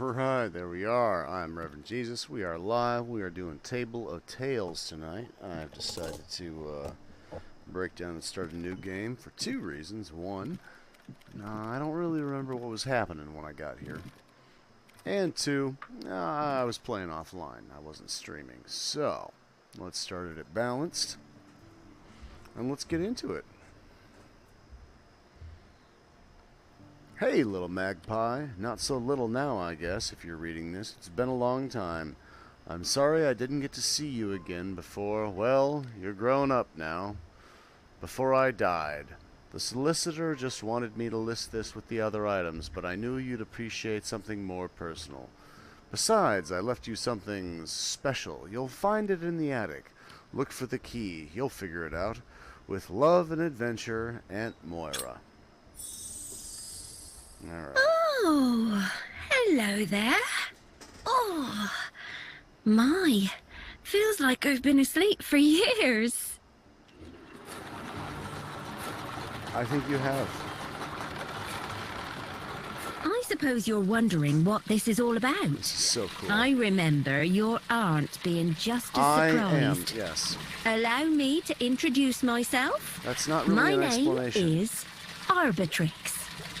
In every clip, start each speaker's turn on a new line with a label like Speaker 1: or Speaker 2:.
Speaker 1: Alright, there we are. I'm Reverend Jesus. We are live. We are doing Table of Tales tonight. I've decided to break down and start a new game for two reasons. One, I don't really remember what was happening when I got here. And two, I was playing offline. I wasn't streaming. So, let's start it at balanced. And let's get into it. Hey, little magpie. Not so little now, I guess, if you're reading this. It's been a long time. I'm sorry I didn't get to see you again before. Well, you're grown up now. Before I died. The solicitor just wanted me to list this with the other items, but I knew you'd appreciate something more personal. Besides, I left you something special. You'll find it in the attic. Look for the key. You'll figure it out. With love and adventure, Aunt Moira. Right.
Speaker 2: Oh, hello there. Oh, my. Feels like I've been asleep for years.
Speaker 1: I think you have.
Speaker 2: I suppose you're wondering what this is all about.
Speaker 1: This is so cool.
Speaker 2: I remember your aunt being just as surprised.
Speaker 1: I am, yes.
Speaker 2: Allow me to introduce myself.
Speaker 1: That's not really an explanation.
Speaker 2: My name is Arbitrix.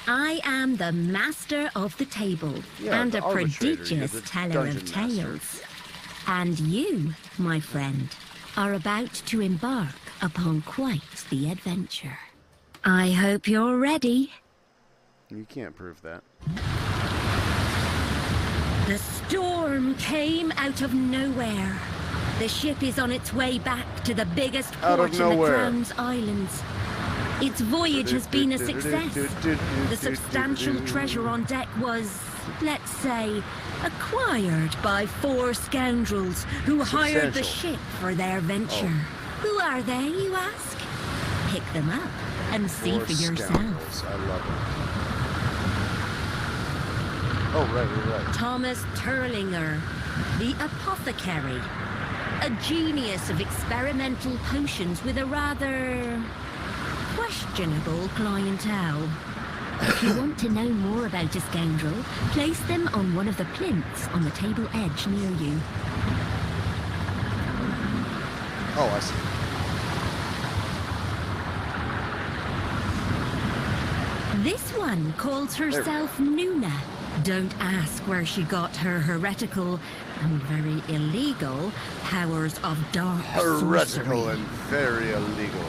Speaker 2: I am the master of the table and a prodigious teller of tales. And you, my friend, are about to embark upon quite the adventure. I hope you're ready.
Speaker 1: You can't prove that.
Speaker 2: The storm came out of nowhere. The ship is on its way back to the biggest port in the Crown's Islands. Its voyage has been a success. The substantial treasure on deck was, let's say, acquired by 4 scoundrels who hired the ship for their venture. Who are they, you ask? Pick them up and see for yourself.
Speaker 1: I love it. Oh, right.
Speaker 2: Thomas Turlinger, the apothecary. A genius of experimental potions with a rather questionable clientele. If you want to know more about a scoundrel, place them on one of the plinths on the table edge near you.
Speaker 1: Oh, I see.
Speaker 2: This one calls herself Nuna. Don't ask where she got her heretical and very illegal powers of dark
Speaker 1: Heretical
Speaker 2: sorcery.
Speaker 1: and very illegal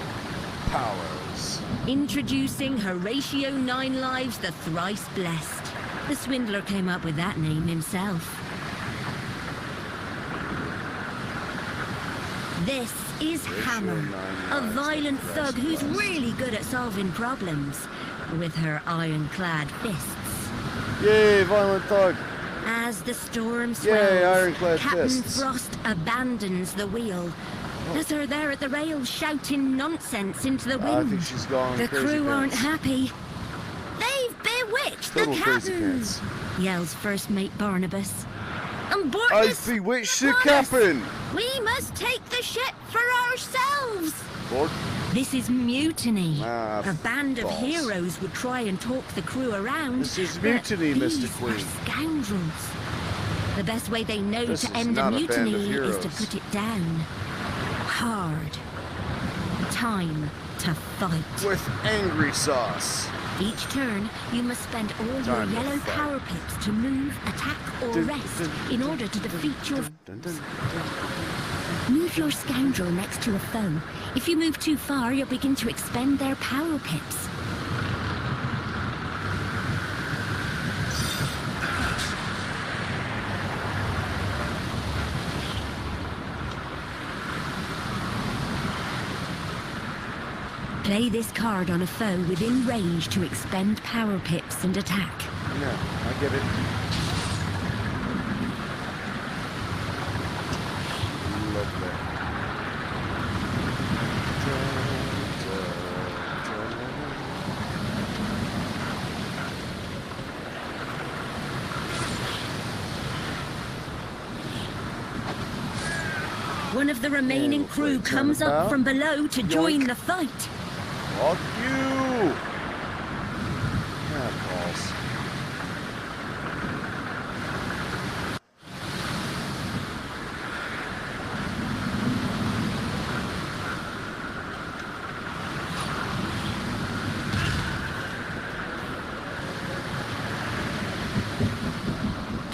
Speaker 1: powers.
Speaker 2: Introducing Horatio Nine Lives, the thrice blessed. The swindler came up with that name himself. This is Hammer, a violent thug who's really good at solving problems with her ironclad fists.
Speaker 1: Yay, violent thug!
Speaker 2: As the storm swells,
Speaker 1: Yay, ironclad
Speaker 2: Captain
Speaker 1: fists.
Speaker 2: Frost abandons the wheel. There's her there at the rails shouting nonsense into the wind.
Speaker 1: I think she's gone
Speaker 2: The
Speaker 1: crazy
Speaker 2: crew aren't
Speaker 1: pants.
Speaker 2: happy. They've bewitched
Speaker 1: Total
Speaker 2: the
Speaker 1: crazy
Speaker 2: captain,
Speaker 1: pants.
Speaker 2: yells first mate Barnabas. And board
Speaker 1: I've
Speaker 2: this
Speaker 1: bewitched the
Speaker 2: bonus.
Speaker 1: captain!
Speaker 2: We must take the ship for ourselves.
Speaker 1: Board?
Speaker 2: This is mutiny.
Speaker 1: Ah,
Speaker 2: A band of
Speaker 1: balls.
Speaker 2: heroes would try and talk the crew around.
Speaker 1: This is
Speaker 2: but
Speaker 1: mutiny,
Speaker 2: these
Speaker 1: Mr. Queen.
Speaker 2: are scoundrels. The best way they know
Speaker 1: This
Speaker 2: to
Speaker 1: is
Speaker 2: end a
Speaker 1: not a band of
Speaker 2: mutiny is to
Speaker 1: heroes.
Speaker 2: put it down. Hard. Time to fight.
Speaker 1: With angry sauce.
Speaker 2: Each turn, you must spend all your
Speaker 1: Time to
Speaker 2: yellow
Speaker 1: fight.
Speaker 2: power pips to move, attack, or
Speaker 1: Dun,
Speaker 2: rest
Speaker 1: dun,
Speaker 2: in
Speaker 1: dun,
Speaker 2: order to
Speaker 1: dun,
Speaker 2: defeat your...
Speaker 1: Dun, dun, dun.
Speaker 2: Move your scoundrel next to a foe. If you move too far, you'll begin to expend their power pips. Play this card on a foe within range to expend power pips and attack.
Speaker 1: Yeah, I get it. Lovely.
Speaker 2: One of the remaining
Speaker 1: Oh,
Speaker 2: crew
Speaker 1: wait,
Speaker 2: comes
Speaker 1: turn
Speaker 2: up
Speaker 1: about.
Speaker 2: from below to join
Speaker 1: Yoink.
Speaker 2: the fight.
Speaker 1: Fuck you! Ah, balls.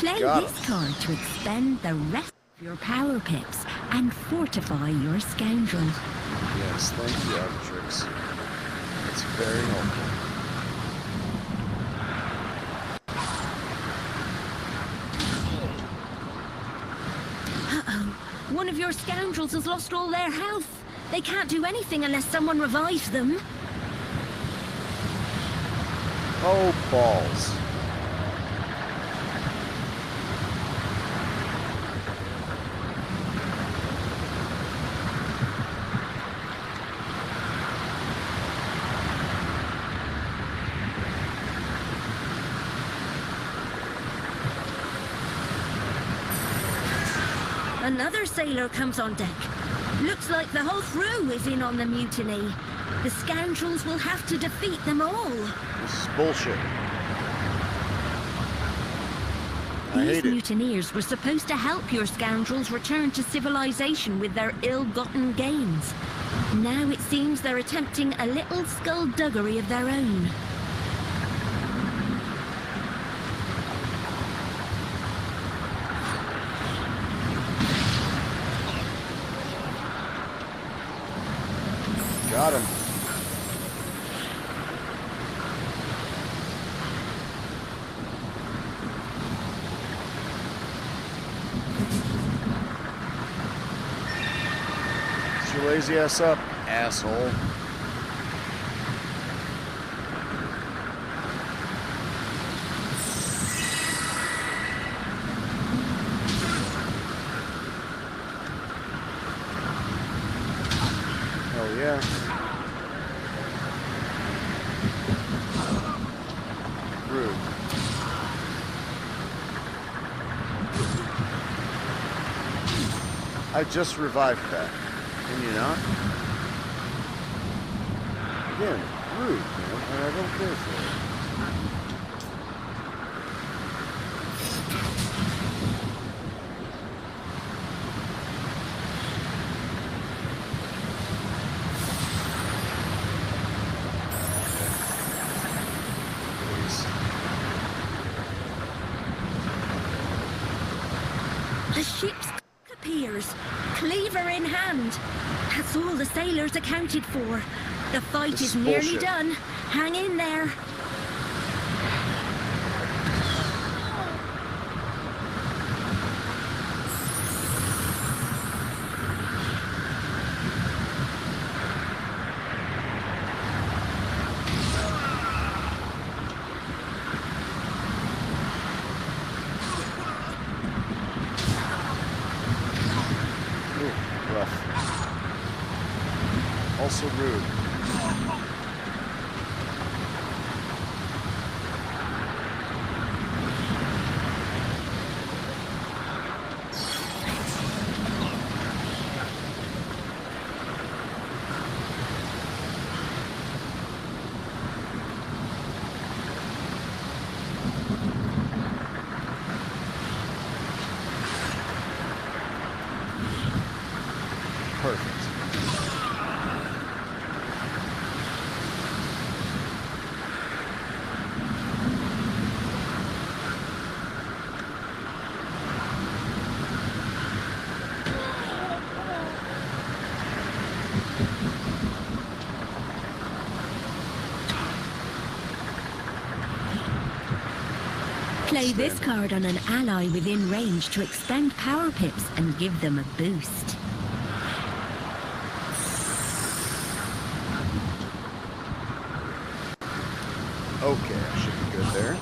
Speaker 2: Play
Speaker 1: Got
Speaker 2: this
Speaker 1: him.
Speaker 2: card to expend the rest of your power pips and fortify your scoundrel.
Speaker 1: Yes, thank you, Arbitrix. It's very helpful.
Speaker 2: Uh-oh. One of your scoundrels has lost all their health. They can't do anything unless someone revives them.
Speaker 1: Oh, balls.
Speaker 2: Another sailor comes on deck. Looks like the whole crew is in on the mutiny. The scoundrels will have to defeat them all.
Speaker 1: This is bullshit. I
Speaker 2: These
Speaker 1: hate it.
Speaker 2: mutineers were supposed to help your scoundrels return to civilization with their ill-gotten gains. Now it seems they're attempting a little skullduggery of their own.
Speaker 1: Got him. Get your lazy ass up, asshole. Hell yeah. Rude. I just revived that. Can you not? Again, rude, man, and I don't care for it.
Speaker 2: The ship's appears, cleaver in hand. That's all the sailors accounted for. The fight
Speaker 1: This
Speaker 2: is
Speaker 1: is
Speaker 2: nearly
Speaker 1: bullshit.
Speaker 2: done. Hang in there.
Speaker 1: Ooh, rough. Also rude. Perfect.
Speaker 2: Play this card on an ally within range to expend power pips and give them a boost.
Speaker 1: Okay, I should be good there.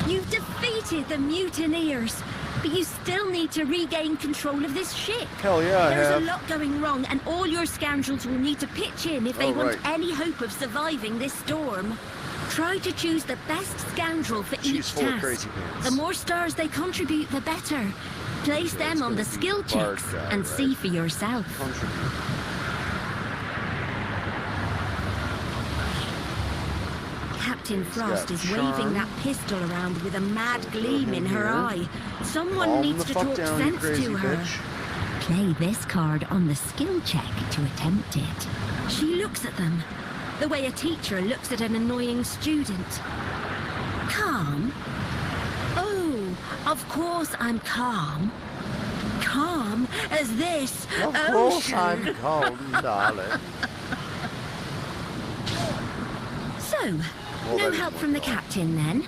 Speaker 2: You've defeated the mutineers, but you still need to regain control of this ship.
Speaker 1: Hell yeah, I
Speaker 2: There's
Speaker 1: have.
Speaker 2: a lot going wrong, and all your scoundrels will need to pitch in if they
Speaker 1: Oh,
Speaker 2: want
Speaker 1: right.
Speaker 2: any hope of surviving this storm. Try to choose the best scoundrel for
Speaker 1: She's
Speaker 2: each
Speaker 1: full of
Speaker 2: task.
Speaker 1: crazy pants.
Speaker 2: The more stars they contribute, the better. Place
Speaker 1: So
Speaker 2: them
Speaker 1: it's
Speaker 2: on the
Speaker 1: gonna be
Speaker 2: skill
Speaker 1: Bard
Speaker 2: checks
Speaker 1: guy,
Speaker 2: and
Speaker 1: right?
Speaker 2: see for yourself.
Speaker 1: Contribute.
Speaker 2: Captain
Speaker 1: He's
Speaker 2: Frost
Speaker 1: got
Speaker 2: is
Speaker 1: charm.
Speaker 2: waving that pistol around with a mad gleam in her
Speaker 1: here.
Speaker 2: eye. Someone
Speaker 1: Calm
Speaker 2: needs
Speaker 1: the
Speaker 2: to
Speaker 1: fuck
Speaker 2: talk
Speaker 1: down, you
Speaker 2: sense
Speaker 1: crazy
Speaker 2: to her.
Speaker 1: bitch.
Speaker 2: Play this card on the skill check to attempt it. She looks at them, the way a teacher looks at an annoying student. Calm? Oh, of course I'm calm. Calm as this
Speaker 1: Of
Speaker 2: ocean.
Speaker 1: course I'm calm, darling.
Speaker 2: So, no help from the captain then?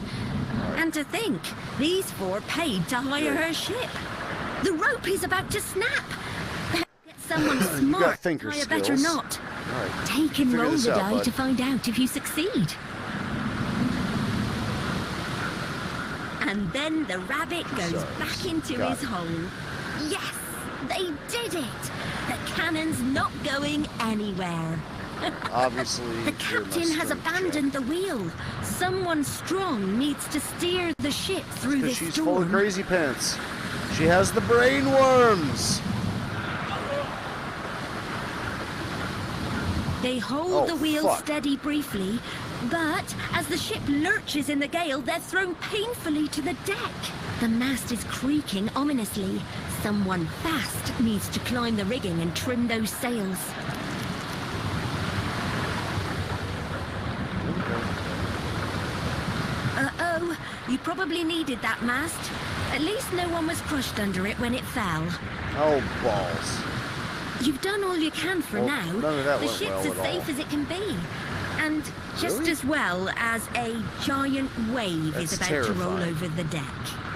Speaker 2: And to think, these four paid to hire her ship. The rope is about to snap. Get someone smart to hire better not.
Speaker 1: Right.
Speaker 2: Take and roll the die
Speaker 1: bud.
Speaker 2: to find out if you succeed. And then the rabbit goes back into his hole. Yes, they did it! The cannon's not going anywhere.
Speaker 1: Obviously,
Speaker 2: The captain has abandoned the wheel. Someone strong needs to steer the ship through this
Speaker 1: she's
Speaker 2: storm.
Speaker 1: full of crazy pants. She has the brain worms.
Speaker 2: They hold the wheel
Speaker 1: fuck.
Speaker 2: steady briefly, but as the ship lurches in the gale, they're thrown painfully to the deck. The mast is creaking ominously. Someone fast needs to climb the rigging and trim those sails. Uh-oh, you probably needed that mast. At least no one was crushed under it when it fell.
Speaker 1: Oh, balls.
Speaker 2: You've done all you can for
Speaker 1: Well,
Speaker 2: now.
Speaker 1: none of that
Speaker 2: The
Speaker 1: went
Speaker 2: ship's
Speaker 1: well
Speaker 2: as
Speaker 1: at
Speaker 2: safe
Speaker 1: all.
Speaker 2: as it can be. And just
Speaker 1: Really?
Speaker 2: as well as a giant wave
Speaker 1: That's
Speaker 2: is about to roll
Speaker 1: terrifying.
Speaker 2: over the deck.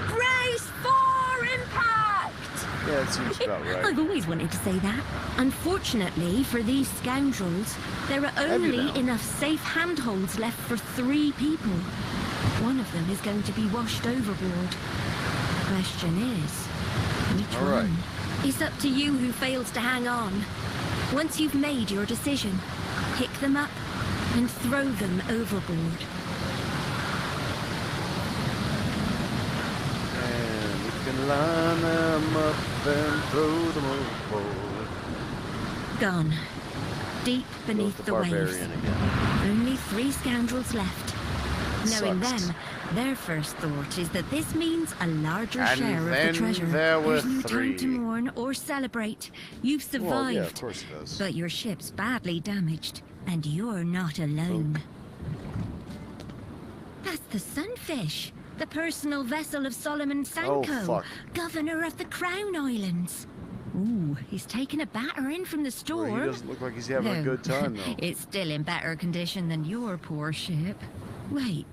Speaker 2: Brace for impact!
Speaker 1: Yeah, it seems about right.
Speaker 2: I've always wanted to say that. Unfortunately for these scoundrels, there are
Speaker 1: Have you
Speaker 2: only
Speaker 1: now?
Speaker 2: enough safe handholds left for 3 people. One of them is going to be washed overboard. Question is, which
Speaker 1: All right.
Speaker 2: one? It's up to you who fails to hang on. Once you've made your decision, pick them up and throw them overboard.
Speaker 1: And we can line them up and throw them overboard.
Speaker 2: Gone. Deep beneath
Speaker 1: Goes
Speaker 2: the waves.
Speaker 1: barbarian again.
Speaker 2: Only 3 scoundrels left. Knowing
Speaker 1: Sucks.
Speaker 2: them, their first thought is that this means a larger
Speaker 1: And
Speaker 2: share of
Speaker 1: then
Speaker 2: the treasure.
Speaker 1: there were
Speaker 2: There's no time to
Speaker 1: 3.
Speaker 2: mourn or celebrate. You've survived.
Speaker 1: Well, yeah, of course it does.
Speaker 2: But your ship's badly damaged, and you're not alone. That's the Sunfish, the personal vessel of Solomon Sanko,
Speaker 1: fuck.
Speaker 2: governor of the Crown Islands. Ooh, he's taken a battering from the store.
Speaker 1: Well, he doesn't look like he's having a good time, though.
Speaker 2: It's still in better condition than your poor ship. Wait,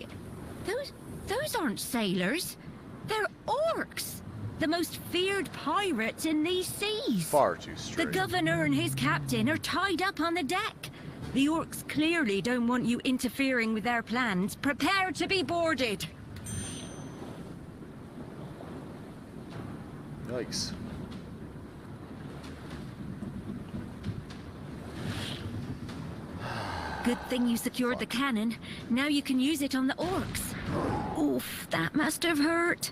Speaker 2: those aren't sailors. They're orcs. The most feared pirates in these seas.
Speaker 1: Far too
Speaker 2: The
Speaker 1: straight.
Speaker 2: governor and his captain are tied up on the deck. The orcs clearly don't want you interfering with their plans. Prepare to be boarded.
Speaker 1: Yikes.
Speaker 2: Good thing you secured the cannon. Now you can use it on the orcs. Oof, that must have hurt.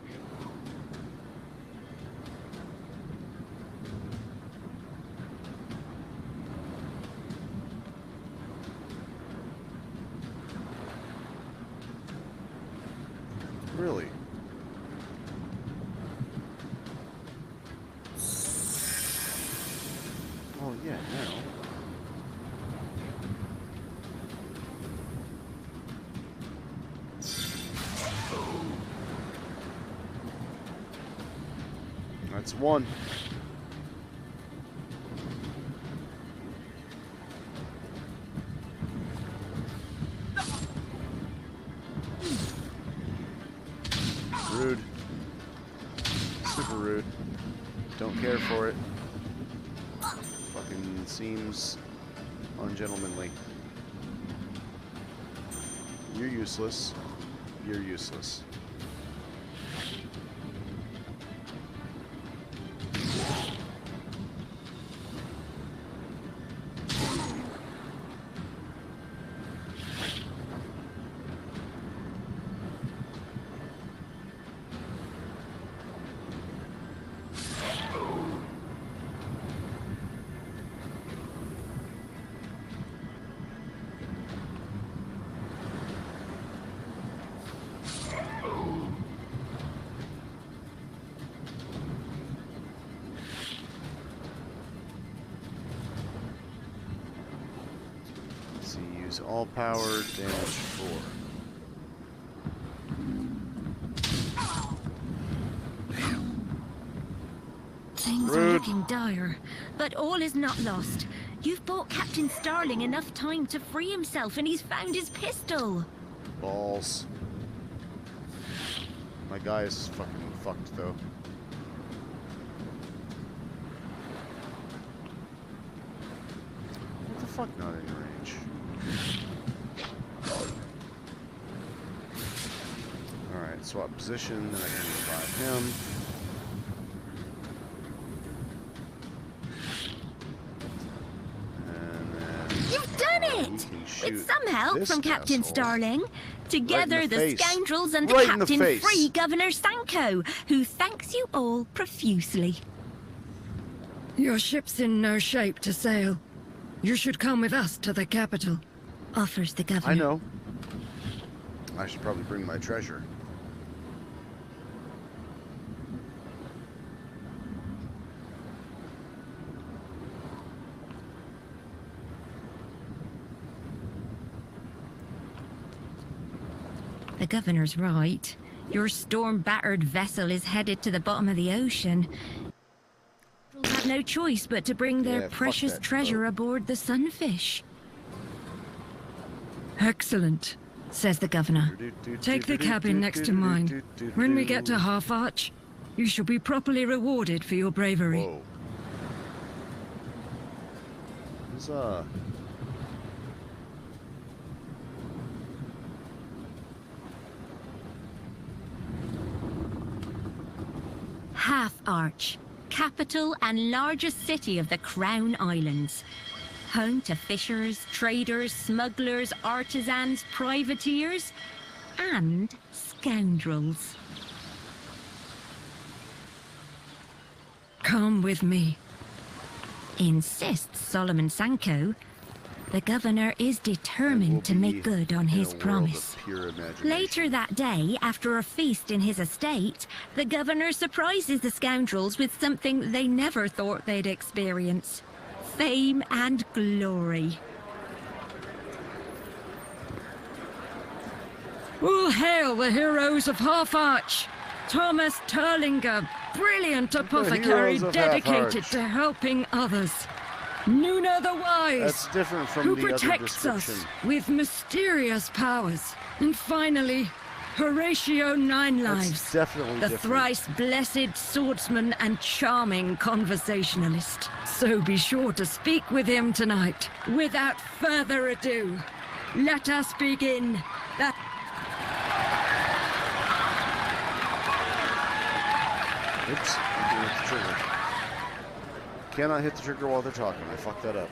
Speaker 1: Really? Oh, yeah, now. That's 1. Rude. Super rude. Don't care for it. Fucking seems ungentlemanly. You're useless. You're useless. Use all power, damage 4.
Speaker 2: Things are looking dire, but all is not lost. You've bought Captain Starling enough time to free himself, and he's found his pistol.
Speaker 1: Balls. My guy is fucking fucked, though. What the fuck? Not in range. Alright, swap position, then I can revive him.
Speaker 2: You've done it! With some help from Captain Starling. Together, the scoundrels and the captain free Governor Sanko, who thanks you all profusely.
Speaker 3: Your ship's in no shape to sail. You should come with us to the capital,
Speaker 2: offers the governor.
Speaker 1: I know. I should probably bring my treasure.
Speaker 2: The governor's right. Your storm-battered vessel is headed to the bottom of the ocean. You'll have no choice but to bring their precious treasure aboard the Sunfish.
Speaker 3: Excellent, says the governor. Take the cabin next to mine. When we get to Half Arch, you shall be properly rewarded for your bravery.
Speaker 1: Whoa. Huzzah.
Speaker 2: Half Arch, capital and largest city of the Crown Islands. Home to fishers, traders, smugglers, artisans, privateers, and scoundrels.
Speaker 3: Come with me,
Speaker 2: insists Solomon Sanko. The governor is determined to make good on his promise. Later that day, after a feast in his estate, the governor surprises the scoundrels with something they never thought they'd experience. Fame and glory.
Speaker 3: All hail the heroes of Half Arch! Thomas Turlinger, brilliant apothecary dedicated to helping others. Nuna the Wise,
Speaker 1: that's different from
Speaker 3: who
Speaker 1: the other
Speaker 3: protects us
Speaker 1: description.
Speaker 3: with mysterious powers. And finally, Horatio Ninelives,
Speaker 1: That's definitely
Speaker 3: the
Speaker 1: different.
Speaker 3: thrice blessed swordsman and charming conversationalist. So be sure to speak with him tonight. Without further ado, let us begin.
Speaker 1: Oops, I didn't hit the trigger. Cannot hit the trigger while they're talking. I fucked that up.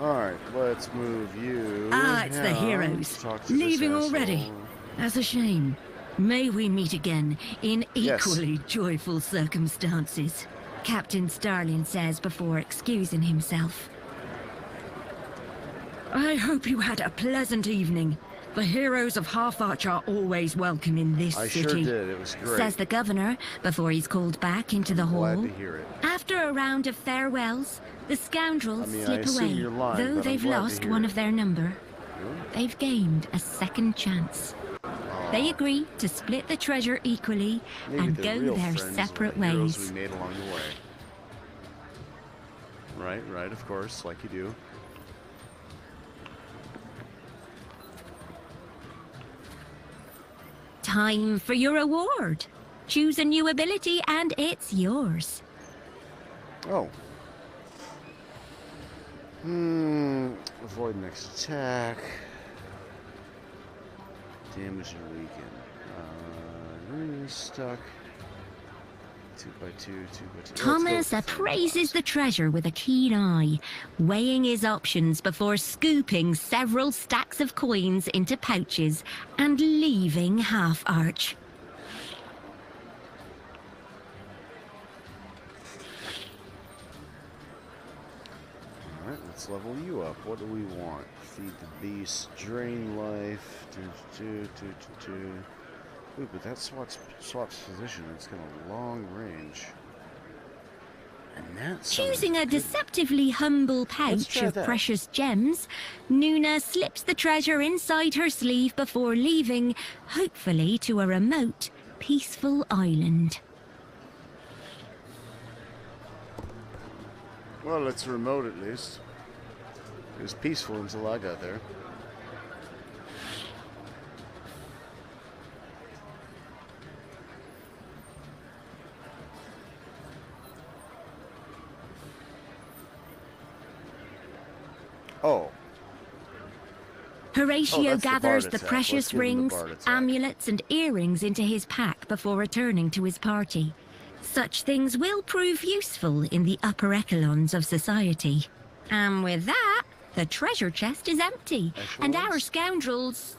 Speaker 1: Alright, let's move you.
Speaker 2: It's the heroes.
Speaker 3: Leaving already. That's a shame. May we meet again in equally joyful circumstances.
Speaker 2: Captain Starling says before excusing himself.
Speaker 3: I hope you had a pleasant evening. The heroes of Half Arch are always welcome in this city.
Speaker 1: I sure did. It was great.
Speaker 2: Says the governor before he's called back into the hall.
Speaker 1: Glad to hear it.
Speaker 2: After a round of farewells, the scoundrels slip away. Though they've lost one of their number, they've gained a second chance. They agree to split the treasure equally and go their separate ways.
Speaker 1: We made along the way. Right, of course, like you do.
Speaker 2: Time for your award. Choose a new ability and it's yours.
Speaker 1: Oh. Avoid next attack. Damage and weaken. Stuck. 2x2, 2x2.
Speaker 2: Thomas appraises the treasure with a keen eye, weighing his options before scooping several stacks of coins into pouches and leaving Half Arch.
Speaker 1: Alright, let's level you up. What do we want? Feed the beast, drain life, Ooh, but that swaps position. It's got a long range.
Speaker 2: Choosing a deceptively humble pouch of precious gems, Nuna slips the treasure inside her sleeve before leaving, hopefully to a remote, peaceful island.
Speaker 1: Well, it's remote at least. It was peaceful until I got there. Oh.
Speaker 2: Horatio gathers the
Speaker 1: attack.
Speaker 2: precious rings, amulets, and earrings into his pack before returning to his party. Such things will prove useful in the upper echelons of society. And with that, the treasure chest is empty, and our scoundrels...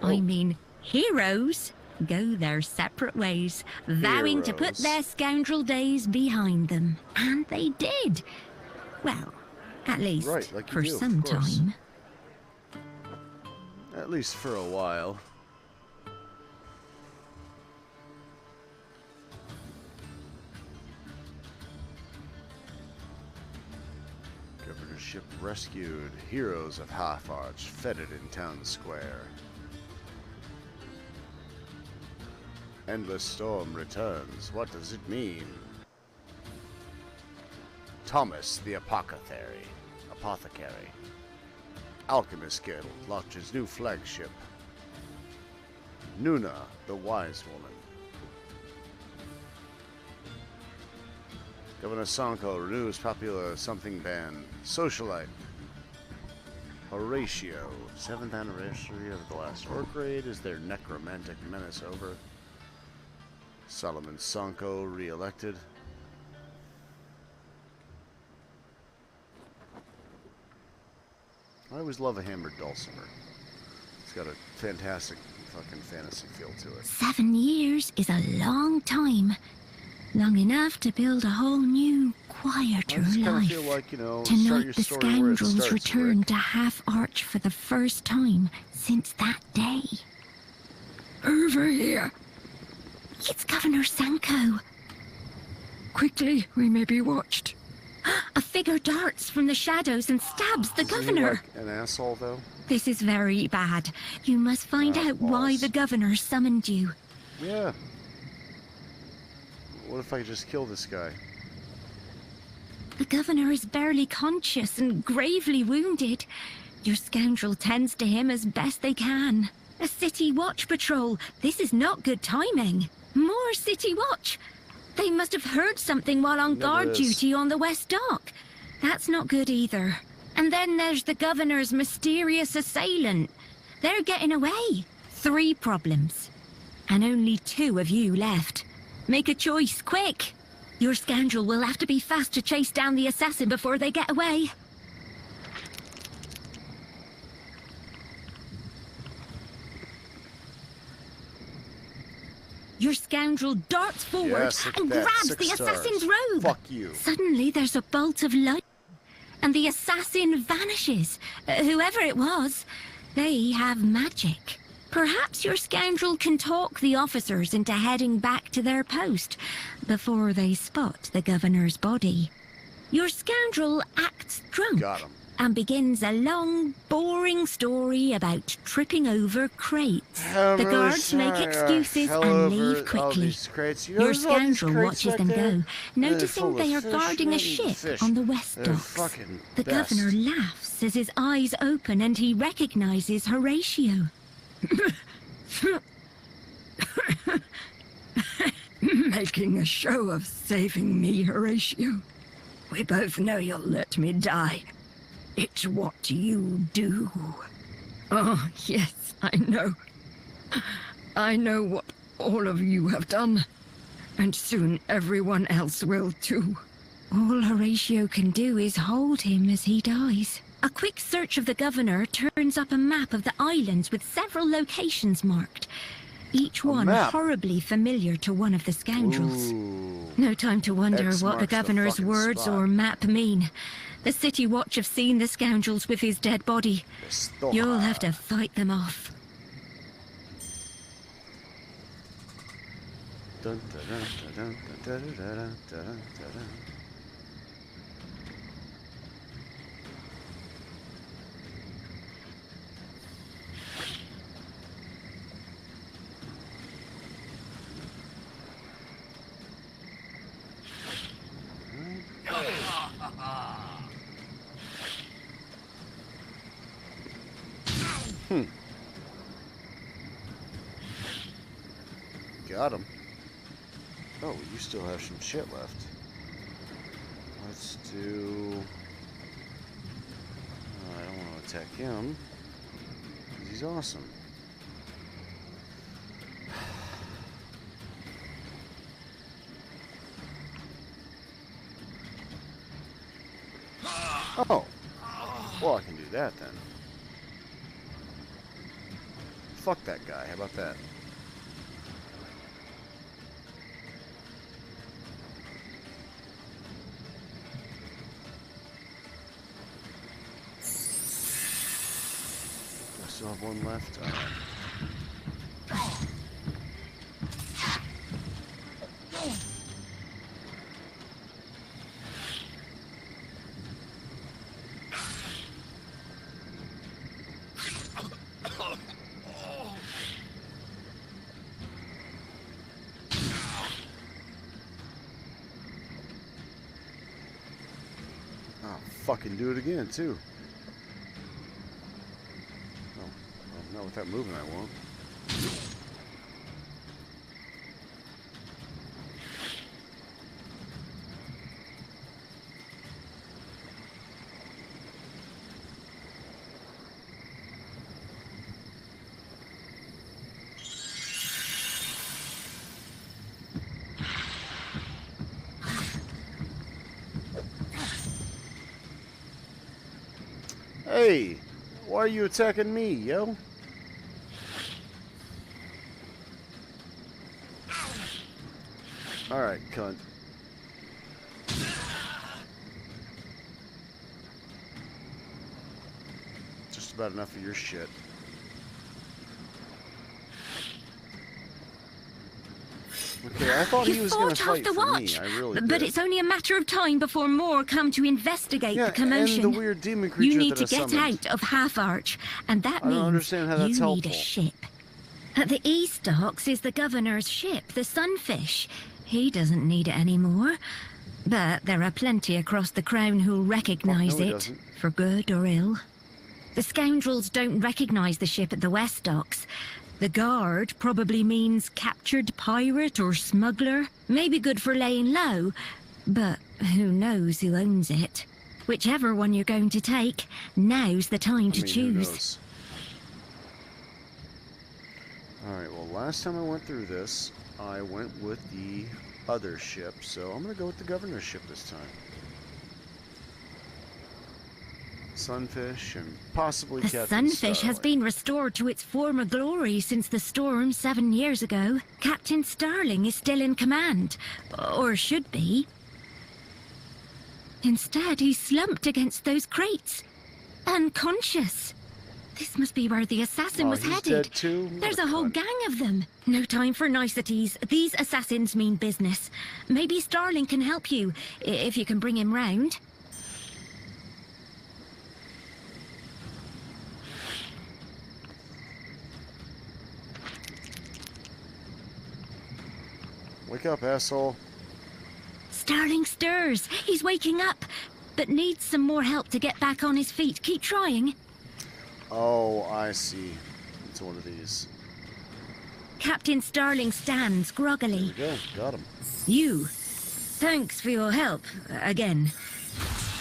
Speaker 2: I mean, heroes go their separate ways, vowing to put their scoundrel days behind them. And they did. Well... At least,
Speaker 1: like
Speaker 2: for some time.
Speaker 1: At least for a while. Governorship rescued. Heroes of Half-Arch feted in town square. Endless storm returns. What does it mean? Thomas the Apothecary. Alchemist Guild launches new flagship. Nuna, the Wise Woman. Governor Sanko renews popular something band. Socialite. Horatio. 7th anniversary of the last orc raid. Is their necromantic menace over? Solomon Sanko re-elected. I always love a hammered dulcimer. It's got a fantastic fucking fantasy feel to it.
Speaker 2: 7 years is a long time. Long enough to build a whole new, quieter life.
Speaker 1: Feel like, you know,
Speaker 2: tonight the scoundrels return to Half-Arch for the first time since that day.
Speaker 3: Over here.
Speaker 2: It's Governor Sanko.
Speaker 3: Quickly, we may be watched.
Speaker 2: A figure darts from the shadows and stabs the governor.
Speaker 1: Like an asshole, though?
Speaker 2: This is very bad. You must find out why the governor summoned you.
Speaker 1: Yeah. What if I just kill this guy?
Speaker 2: The governor is barely conscious and gravely wounded. Your scoundrel tends to him as best they can. A city watch patrol. This is not good timing. More city watch. They must have heard something while on guard duty on the West Dock. That's not good either. And then there's the governor's mysterious assailant. They're getting away. 3 problems. And only 2 of you left. Make a choice, quick. Your scoundrel will have to be fast to chase down the assassin before they get away. Your scoundrel darts forward and grabs the assassin's robe.
Speaker 1: Fuck you.
Speaker 2: Suddenly there's a bolt of light, and the assassin vanishes. Whoever it was, they have magic. Perhaps your scoundrel can talk the officers into heading back to their post before they spot the governor's body. Your scoundrel acts drunk.
Speaker 1: Got him.
Speaker 2: And begins a long, boring story about tripping over crates. The guards make excuses and leave quickly. Your scoundrel watches them go, noticing they are guarding a ship on the West Docks. The governor laughs as his eyes open and he recognizes Horatio.
Speaker 3: Making a show of saving me, Horatio. We both know you'll let me die. It's what you do. Oh, yes, I know. I know what all of you have done. And soon everyone else will too.
Speaker 2: All Horatio can do is hold him as he dies. A quick search of the governor turns up a map of the islands with several locations marked. Each one horribly familiar to one of the scoundrels.
Speaker 1: Ooh.
Speaker 2: No time to wonder what the governor's words or map mean. The City Watch have seen the scoundrels with his dead body. You'll have to fight them off.
Speaker 1: Got him. Oh, you still have some shit left. Let's do... I don't want to attack him. He's awesome. Oh. Well, I can do that then. Fuck that guy. How about that? I still have one left. I'll fucking do it again, too. Oh, well, not with that movement, I won't. Hey, why are you attacking me, yo? Alright, cunt. Just about enough of your shit. Okay, I thought he was going to fight for me. I really did.
Speaker 2: But it's only a matter of time before more come to investigate the commotion.
Speaker 1: And the weird demon creature
Speaker 2: you need
Speaker 1: that
Speaker 2: to
Speaker 1: I
Speaker 2: get
Speaker 1: summoned.
Speaker 2: out of Half-Arch, and that
Speaker 1: I don't
Speaker 2: means
Speaker 1: understand how that's
Speaker 2: you need
Speaker 1: helpful.
Speaker 2: a ship. At the East Docks is the governor's ship, the Sunfish. He doesn't need it anymore. But there are plenty across the Crown who'll recognise
Speaker 1: he
Speaker 2: it,
Speaker 1: doesn't.
Speaker 2: for good or ill. The scoundrels don't recognise the ship at the West Docks. The guard probably means captured pirate or smuggler. Maybe good for laying low, but who knows who owns it. Whichever one you're going to take, now's the time to
Speaker 1: Who
Speaker 2: choose.
Speaker 1: knows? Alright, well, last time I went through this, I went with the other ship, so I'm going to go with the governor's ship this time. Sunfish and possibly
Speaker 2: The
Speaker 1: Captain
Speaker 2: Sunfish has
Speaker 1: Starlight.
Speaker 2: been restored to its former glory since the storm 7 years ago. Captain Starling is still in command, or should be. Instead, he's slumped against those crates, unconscious. This must be where the assassin was
Speaker 1: he's
Speaker 2: headed.
Speaker 1: dead too? What
Speaker 2: There's
Speaker 1: a
Speaker 2: a whole
Speaker 1: cunt.
Speaker 2: gang of them. No time for niceties. These assassins mean business. Maybe Starling can help you, if you can bring him round.
Speaker 1: Wake up, asshole.
Speaker 2: Starling stirs. He's waking up, but needs some more help to get back on his feet. Keep trying.
Speaker 1: Oh, I see. It's one of these.
Speaker 2: Captain Starling stands groggily.
Speaker 1: There we go. Got him.
Speaker 2: You. Thanks for your help, again.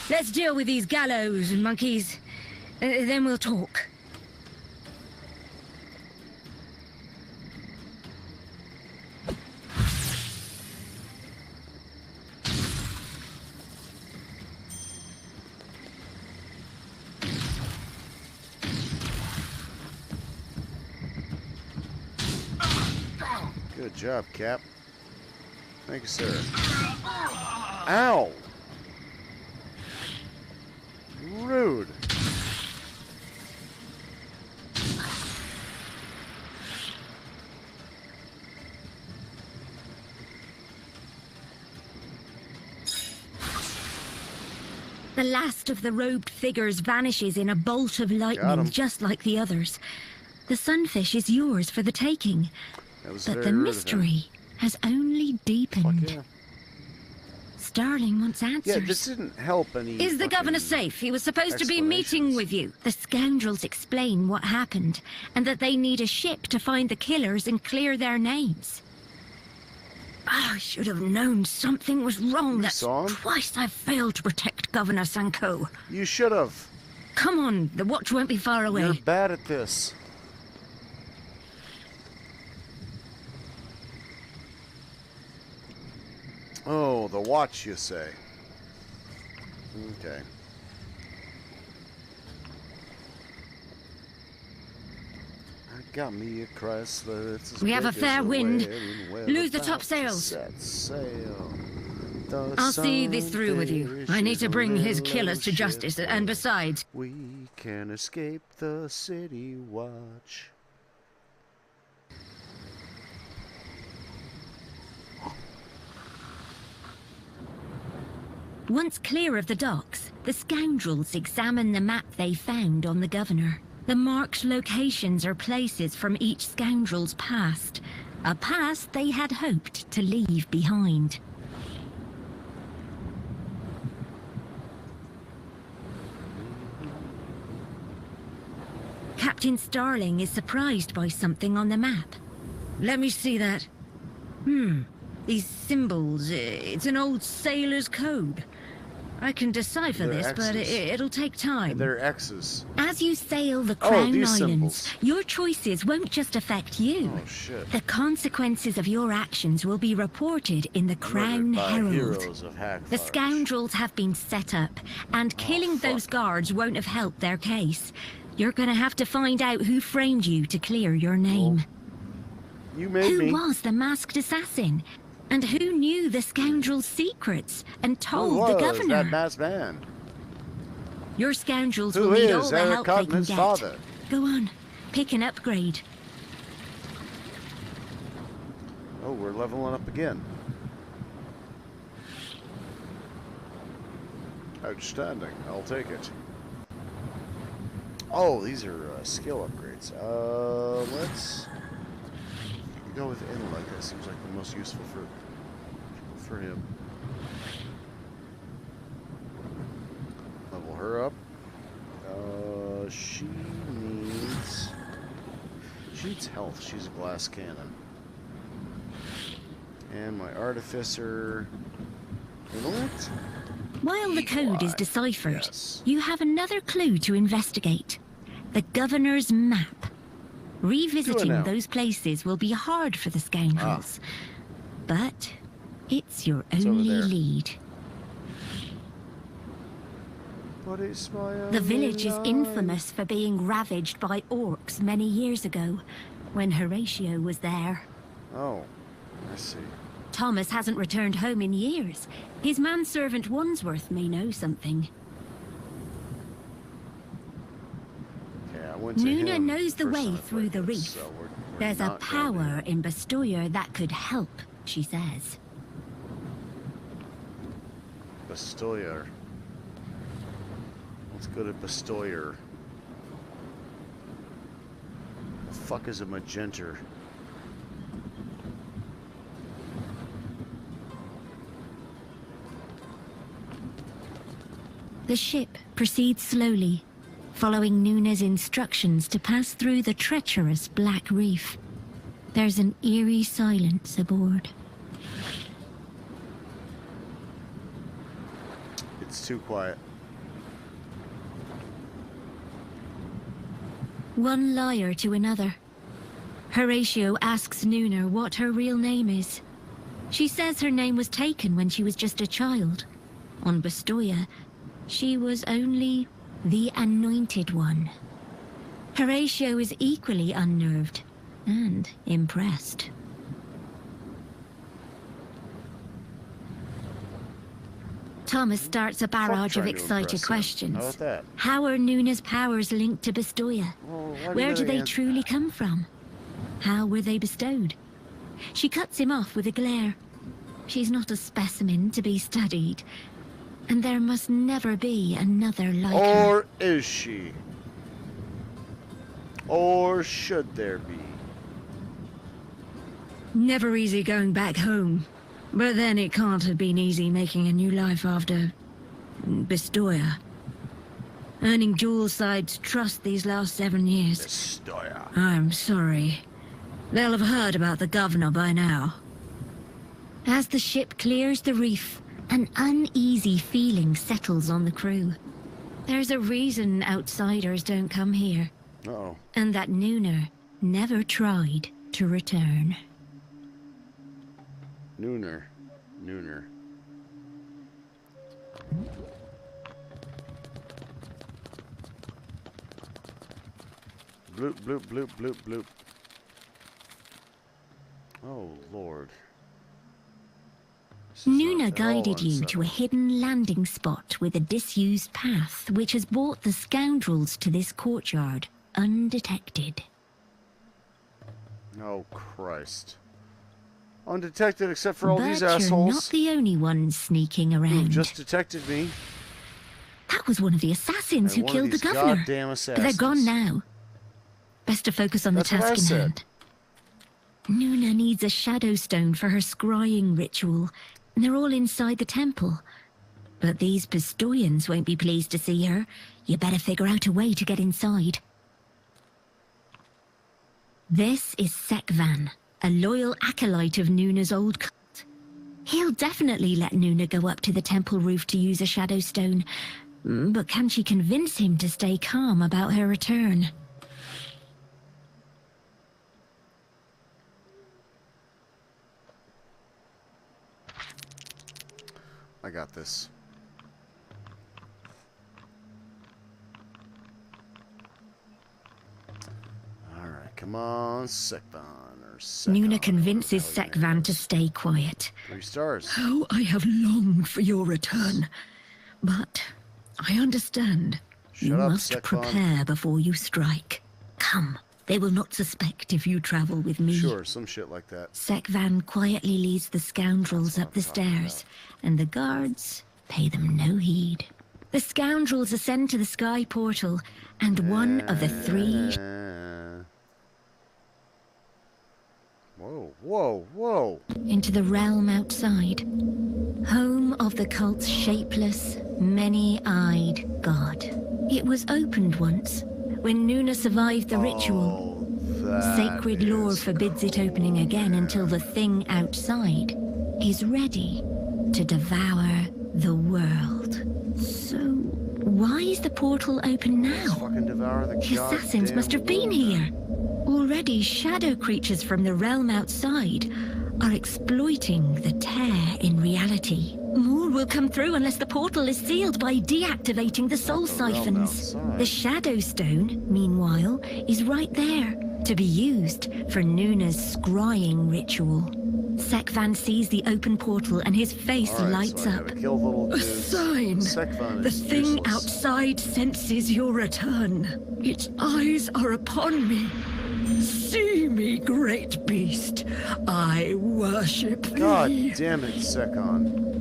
Speaker 2: Let's deal with these gallows monkeys. Then we'll talk.
Speaker 1: Good job, Cap. Thank you, sir. Ow! Rude.
Speaker 2: The last of the robed figures vanishes in a bolt of lightning, just like the others. The sunfish is yours for the taking. But the mystery has only deepened.
Speaker 1: Yeah.
Speaker 2: Starling wants answers.
Speaker 1: Yeah, this didn't help any.
Speaker 2: Is the governor safe? He was supposed to be meeting with you. The scoundrels explain what happened, and that they need a ship to find the killers and clear their names. I should have known something was wrong. That's twice I've failed to protect Governor Sanko.
Speaker 1: You should have.
Speaker 2: Come on, the watch won't be far away.
Speaker 1: You're bad at this. Oh, the watch, you say? Okay. I got me a Chrysler. It's
Speaker 2: we have a fair wind. Lose the topsails. I'll see this through with you. I need to bring his killers to justice, and besides...
Speaker 1: We can escape the city watch.
Speaker 2: Once clear of the docks, the scoundrels examine the map they found on the governor. The marked locations are places from each scoundrel's past, a past they had hoped to leave behind. Captain Starling is surprised by something on the map. Let me see that. These symbols, it's an old sailor's code. I can decipher this, but it'll take time.
Speaker 1: They're X's.
Speaker 2: As you sail the Crown Islands,
Speaker 1: symbols.
Speaker 2: your choices won't just affect you.
Speaker 1: Oh, shit.
Speaker 2: The consequences of your actions will be reported in the Crown Herald. The scoundrels have been set up, and killing those guards won't have helped their case. You're gonna have to find out who framed you to clear your name.
Speaker 1: You made me.
Speaker 2: Who was the masked assassin? And who knew the scoundrel's secrets and told the governor?
Speaker 1: That masked man?
Speaker 2: Your scoundrels will need all the help they can get.
Speaker 1: Father?
Speaker 2: Go on, pick an upgrade.
Speaker 1: Oh, we're leveling up again. Outstanding. I'll take it. Oh, these are skill upgrades. Let's go with intellect. That seems like the most useful for him. Level her up. She needs health. She's a glass cannon. And my artificer intellect.
Speaker 2: While the code is deciphered, you have another clue to investigate. The governor's map. Revisiting those places will be hard for the scoundrels. But it's your only lead. The village is infamous for being ravaged by orcs many years ago, when Horatio was there.
Speaker 1: Oh, I see.
Speaker 2: Thomas hasn't returned home in years. His manservant Wandsworth may know something. Nuna knows the way through the reef. So we're There's a power in Bastoia that could help, she says.
Speaker 1: Bastoia. Let's go to Bastoia. The fuck is a magenter?
Speaker 2: The ship proceeds slowly, following Nuna's instructions to pass through the treacherous Black Reef. There's an eerie silence aboard.
Speaker 1: It's too quiet.
Speaker 2: One liar to another. Horatio asks Nuna what her real name is. She says her name was taken when she was just a child. On Bastoia, she was only the Anointed One. Horatio is equally unnerved and impressed. Thomas starts a barrage of excited questions.
Speaker 1: How about that?
Speaker 2: How are Nuna's powers linked to Bastoia? Where do they truly come from? How were they bestowed? She cuts him off with a glare. She's not a specimen to be studied. And there must never be another like her.
Speaker 1: Or is she? Or should there be?
Speaker 3: Never easy going back home. But then it can't have been easy making a new life after... Bestoya. Earning Jewelside's trust these last 7 years.
Speaker 1: Bestoya.
Speaker 3: I'm sorry. They'll have heard about the governor by now.
Speaker 2: As the ship clears the reef, an uneasy feeling settles on the crew. There's a reason outsiders don't come here.
Speaker 1: Uh-oh.
Speaker 2: And that Nuna never tried to return.
Speaker 1: Nooner. Bloop, bloop, bloop, bloop, bloop. Oh, Lord.
Speaker 2: Nuna guided you to a hidden landing spot with a disused path, which has brought the scoundrels to this courtyard undetected.
Speaker 1: Oh, Christ. Undetected except for all
Speaker 2: But
Speaker 1: these
Speaker 2: you're
Speaker 1: assholes.
Speaker 2: not the only one sneaking
Speaker 1: Who've
Speaker 2: around.
Speaker 1: just detected me.
Speaker 2: That was one of the assassins who
Speaker 1: One of
Speaker 2: killed the
Speaker 1: these
Speaker 2: governor.
Speaker 1: goddamn
Speaker 2: But
Speaker 1: assassins.
Speaker 2: they're gone now. Best to focus on
Speaker 1: That's
Speaker 2: the
Speaker 1: what I
Speaker 2: task in
Speaker 1: said.
Speaker 2: hand. Nuna needs a shadow stone for her scrying ritual, and they're all inside the temple. But these Bestoyans won't be pleased to see her. You better figure out a way to get inside. This is Sekvan, a loyal acolyte of Nuna's old cult. He'll definitely let Nuna go up to the temple roof to use a shadow stone. But can she convince him to stay calm about her return?
Speaker 1: I got this. Alright, come on, Sekvan. Or Sekon,
Speaker 2: Nuna convinces
Speaker 1: or however your name
Speaker 2: Sekvan to
Speaker 1: is.
Speaker 2: stay quiet.
Speaker 1: 3 stars.
Speaker 3: Oh, I have longed for your return. But I understand.
Speaker 1: Shut
Speaker 3: You
Speaker 1: up,
Speaker 3: must
Speaker 1: Sekvan.
Speaker 3: prepare before you strike.
Speaker 2: Come, they will not suspect if you travel with me.
Speaker 1: Sure, some shit like that.
Speaker 2: Sekvan quietly leads the scoundrels
Speaker 1: That's
Speaker 2: up the
Speaker 1: what I'm talking
Speaker 2: stairs, and the guards pay them no heed. The scoundrels ascend to the sky portal, and one of the 3...
Speaker 1: Whoa.
Speaker 2: into the realm outside. Home of the cult's shapeless, many-eyed god. It was opened once, when Nuna survived the ritual.
Speaker 1: That
Speaker 2: Sacred lore
Speaker 1: is
Speaker 2: forbids it opening again until the thing outside is ready to devour the world. So, why is the portal open
Speaker 1: Let's
Speaker 2: now?
Speaker 1: fucking devour the
Speaker 2: The assassins
Speaker 1: goddamn
Speaker 2: must have been
Speaker 1: world.
Speaker 2: here. Already, shadow creatures from the realm outside are exploiting the tear in reality. More will come through unless the portal is sealed by deactivating the soul
Speaker 1: The realm
Speaker 2: siphons.
Speaker 1: outside.
Speaker 2: The shadow stone, meanwhile, is right there, to be used for Nuna's scrying ritual. Sekvan sees the open portal and his face
Speaker 1: All right,
Speaker 2: lights
Speaker 1: so I
Speaker 2: up.
Speaker 1: gotta kill the little
Speaker 3: A
Speaker 1: dudes.
Speaker 3: sign.
Speaker 1: Sekvan
Speaker 3: The
Speaker 1: is
Speaker 3: thing
Speaker 1: useless.
Speaker 3: outside senses your return. Its eyes are upon me. See me, great beast. I worship thee.
Speaker 1: God damn it, Sekon.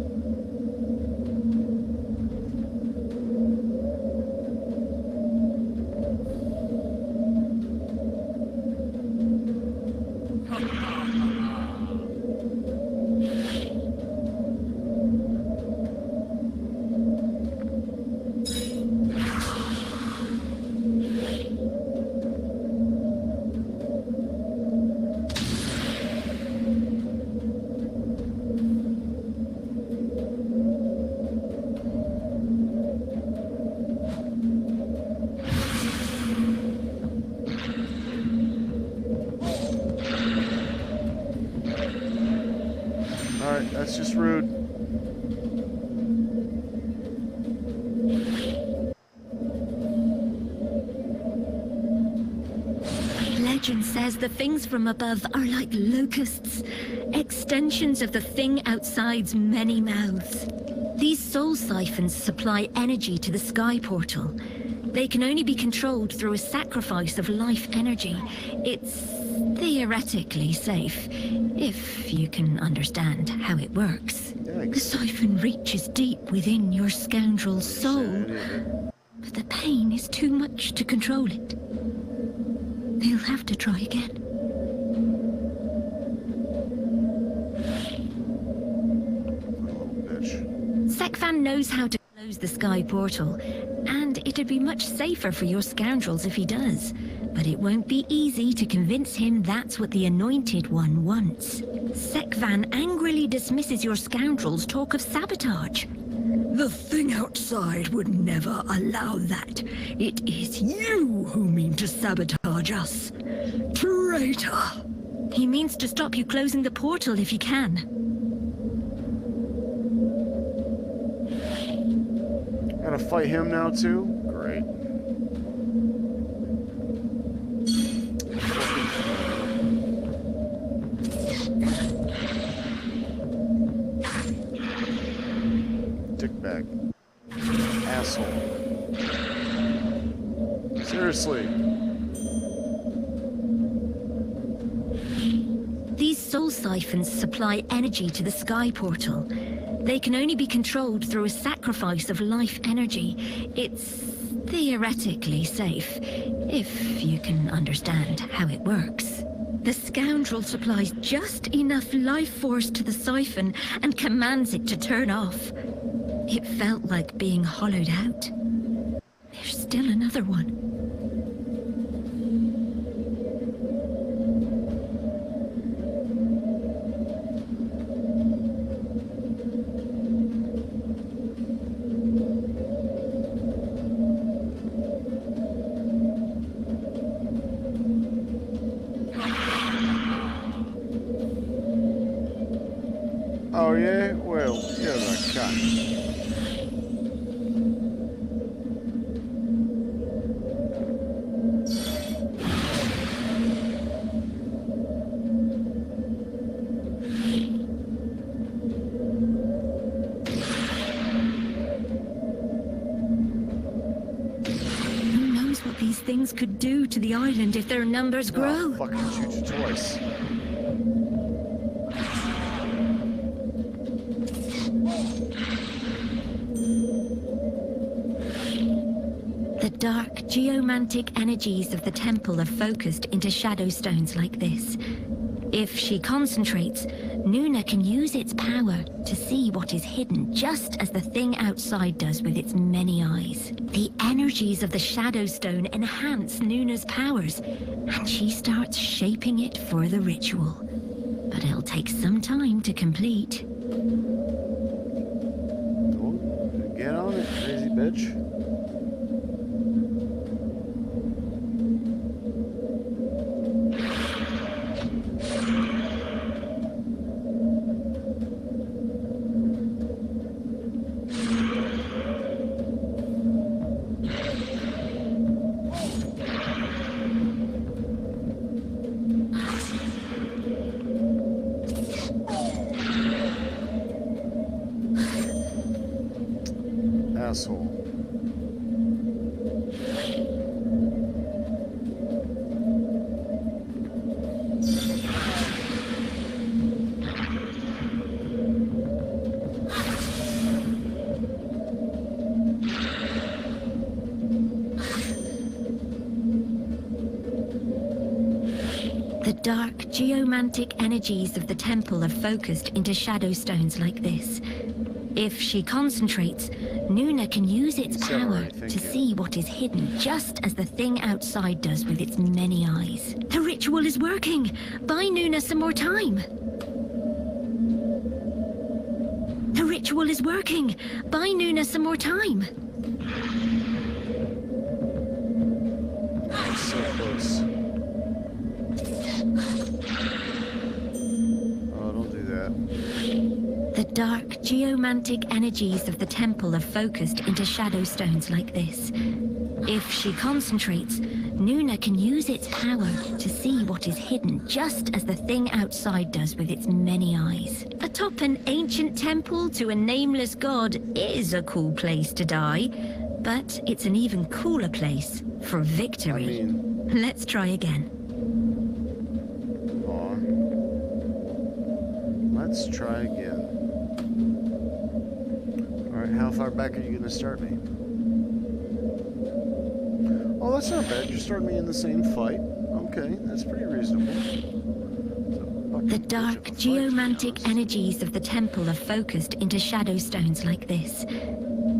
Speaker 1: Alright, that's just rude.
Speaker 2: Legend says the things from above are like locusts, extensions of the thing outside's many mouths. These soul siphons supply energy to the sky portal. They can only be controlled through a sacrifice of life energy. It's theoretically safe, if you can understand how it works. The siphon reaches deep within your scoundrel's soul, but the pain is too much to control it. He'll have to try again. Sekvan knows how to close the sky portal, and it'd be much safer for your scoundrels if he does. But it won't be easy to convince him that's what the Anointed One wants. Sekvan angrily dismisses your scoundrels' talk of sabotage.
Speaker 3: The thing outside would never allow that. It is you who mean to sabotage us. Traitor!
Speaker 2: He means to stop you closing the portal if he can.
Speaker 1: Gotta fight him now too? Great. Dickbag. Asshole. Seriously.
Speaker 2: These soul siphons supply energy to the sky portal. They can only be controlled through a sacrifice of life energy. It's theoretically safe, if you can understand how it works. The scoundrel supplies just enough life force to the siphon and commands it to turn off. It felt like being hollowed out. There's still another one.
Speaker 1: Oh yeah? Well, you're the cunt.
Speaker 2: Who knows what these things could do to the island if their numbers grow?
Speaker 1: Oh, fucking shoot you twice.
Speaker 2: The dark, geomantic energies of the temple are focused into shadow stones like this. If she concentrates, Nuna can use its power to see what is hidden just as the thing outside does with its many eyes. The energies of the shadow stone enhance Nuna's powers, and she starts shaping it for the ritual. But it'll take some time to complete.
Speaker 1: Well, get on it, crazy bitch. Asshole.
Speaker 2: The dark, geomantic energies of the temple are focused into shadow stones like this. If she concentrates, Nuna can use its power to see what is hidden just as the thing outside does with its many eyes. The ritual is working! Buy Nuna some more time! The ritual is working! Buy Nuna some more time!
Speaker 1: Oh, so close. Oh, don't do that.
Speaker 2: The dark, geomantic energies of the temple are focused into shadow stones like this. If she concentrates, Nuna can use its power to see what is hidden just as the thing outside does with its many eyes. Atop an ancient temple to a nameless god is a cool place to die, but it's an even cooler place for victory. Let's try again.
Speaker 1: Let's try again. Alright, how far back are you going to start me? Oh, that's not bad. You're starting me in the same fight. Okay, that's pretty reasonable.
Speaker 2: The dark, geomantic energies of the temple are focused into shadow stones like this.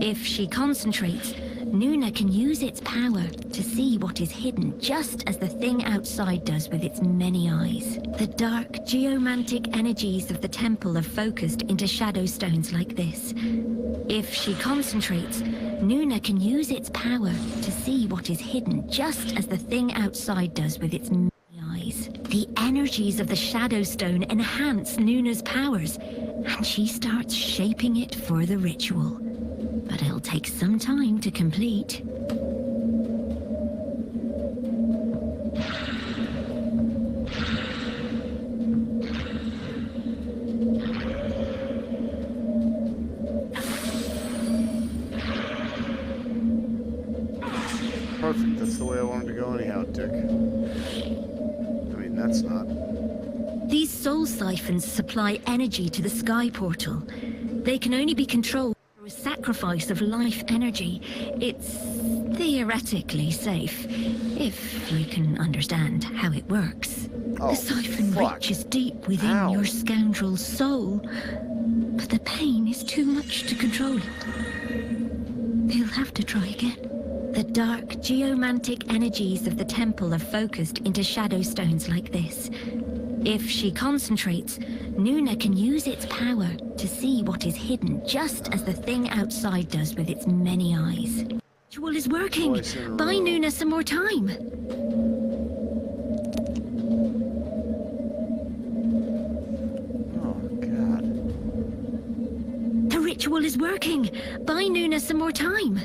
Speaker 2: If she concentrates, Nuna can use its power to see what is hidden, just as the thing outside does with its many eyes. The dark, geomantic energies of the temple are focused into shadow stones like this. If she concentrates, Nuna can use its power to see what is hidden, just as the thing outside does with its many eyes. The energies of the shadow stone enhance Nuna's powers, and she starts shaping it for the ritual. But it'll take some time to complete.
Speaker 1: Perfect, that's the way I wanted to go anyhow, Dick. I mean, that's not.
Speaker 2: These soul siphons supply energy to the sky portal. They can only be controlled through a sacrifice of life energy. It's theoretically safe, if you can understand how it works.
Speaker 1: Oh,
Speaker 2: the siphon
Speaker 1: fuck.
Speaker 2: reaches deep within
Speaker 1: Ow.
Speaker 2: your scoundrel's soul, but the pain is too much to control. You'll have to try again. The dark, geomantic energies of the temple are focused into shadow stones like this. If she concentrates, Nuna can use its power to see what is hidden, just as the thing outside does with its many eyes. The ritual is working.
Speaker 1: Twice in a
Speaker 2: Buy
Speaker 1: row.
Speaker 2: Nuna some more time.
Speaker 1: Oh, God.
Speaker 2: The ritual is working. Buy Nuna some more time.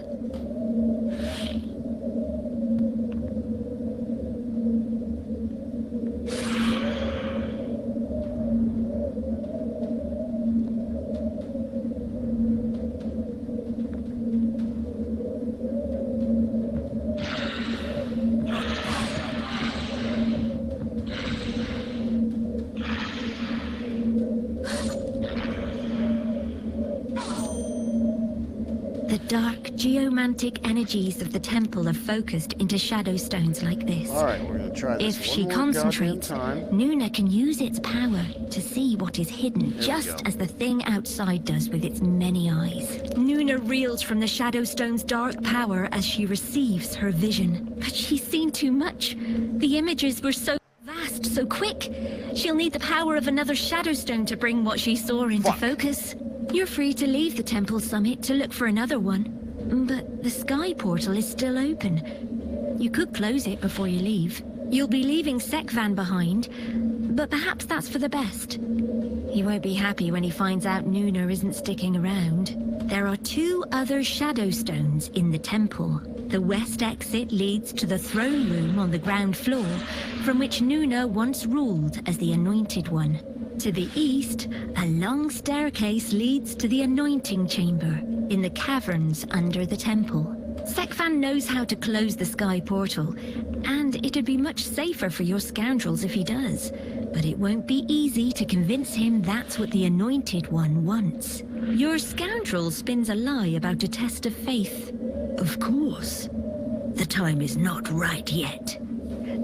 Speaker 2: The dark, geomantic energies of the temple are focused into shadow stones like this.
Speaker 1: Alright, we're gonna try this
Speaker 2: If
Speaker 1: one
Speaker 2: she
Speaker 1: more
Speaker 2: concentrates,
Speaker 1: goddamn time.
Speaker 2: Nuna can use its power to see what is hidden,
Speaker 1: we
Speaker 2: just
Speaker 1: go.
Speaker 2: as the thing outside does with its many eyes. Nuna reels from the shadow stone's dark power as she receives her vision. But she's seen too much. The images were so vast, so quick. She'll need the power of another shadow stone to bring what she saw into
Speaker 1: Fuck.
Speaker 2: focus. You're free to leave the temple summit to look for another one. But the sky portal is still open. You could close it before you leave. You'll be leaving Sekvan behind, but perhaps that's for the best. He won't be happy when he finds out Nuna isn't sticking around. There are 2 other shadow stones in the temple. The west exit leads to the throne room on the ground floor, from which Nuna once ruled as the Anointed One. To the east, a long staircase leads to the Anointing Chamber, in the caverns under the temple. Sekvan knows how to close the sky portal, and it'd be much safer for your scoundrels if he does. But it won't be easy to convince him that's what the Anointed One wants. Your scoundrel spins a lie about a test of faith.
Speaker 3: Of course. The time is not right yet.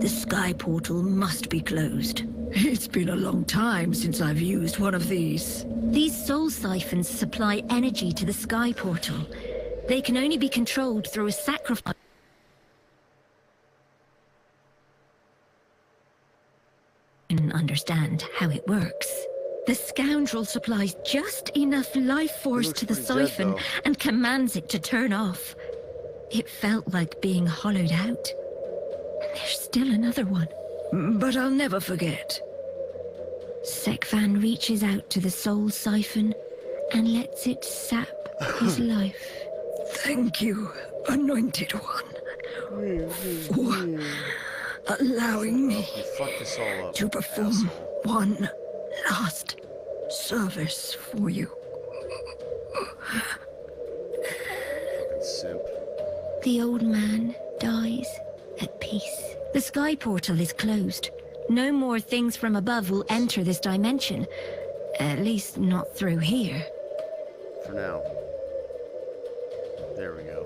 Speaker 3: The sky portal must be closed. It's been a long time since I've used one of these.
Speaker 2: These soul siphons supply energy to the sky portal. They can only be controlled through a sacrifice. And understand how it works. The scoundrel supplies just enough life force
Speaker 1: looks
Speaker 2: to the
Speaker 1: pretty dead,
Speaker 2: siphon
Speaker 1: though.
Speaker 2: and commands it to turn off. It felt like being hollowed out. And there's still another one.
Speaker 3: But I'll never forget.
Speaker 2: Sekvan reaches out to the soul siphon and lets it sap his life.
Speaker 3: Thank you, Anointed One, for allowing me
Speaker 1: You fucked this all up,
Speaker 3: to perform
Speaker 1: asshole.
Speaker 3: one last service for you.
Speaker 1: Fucking simp.
Speaker 2: The old man dies at peace. The sky portal is closed. No more things from above will enter this dimension. At least not through here.
Speaker 1: For now. There we go.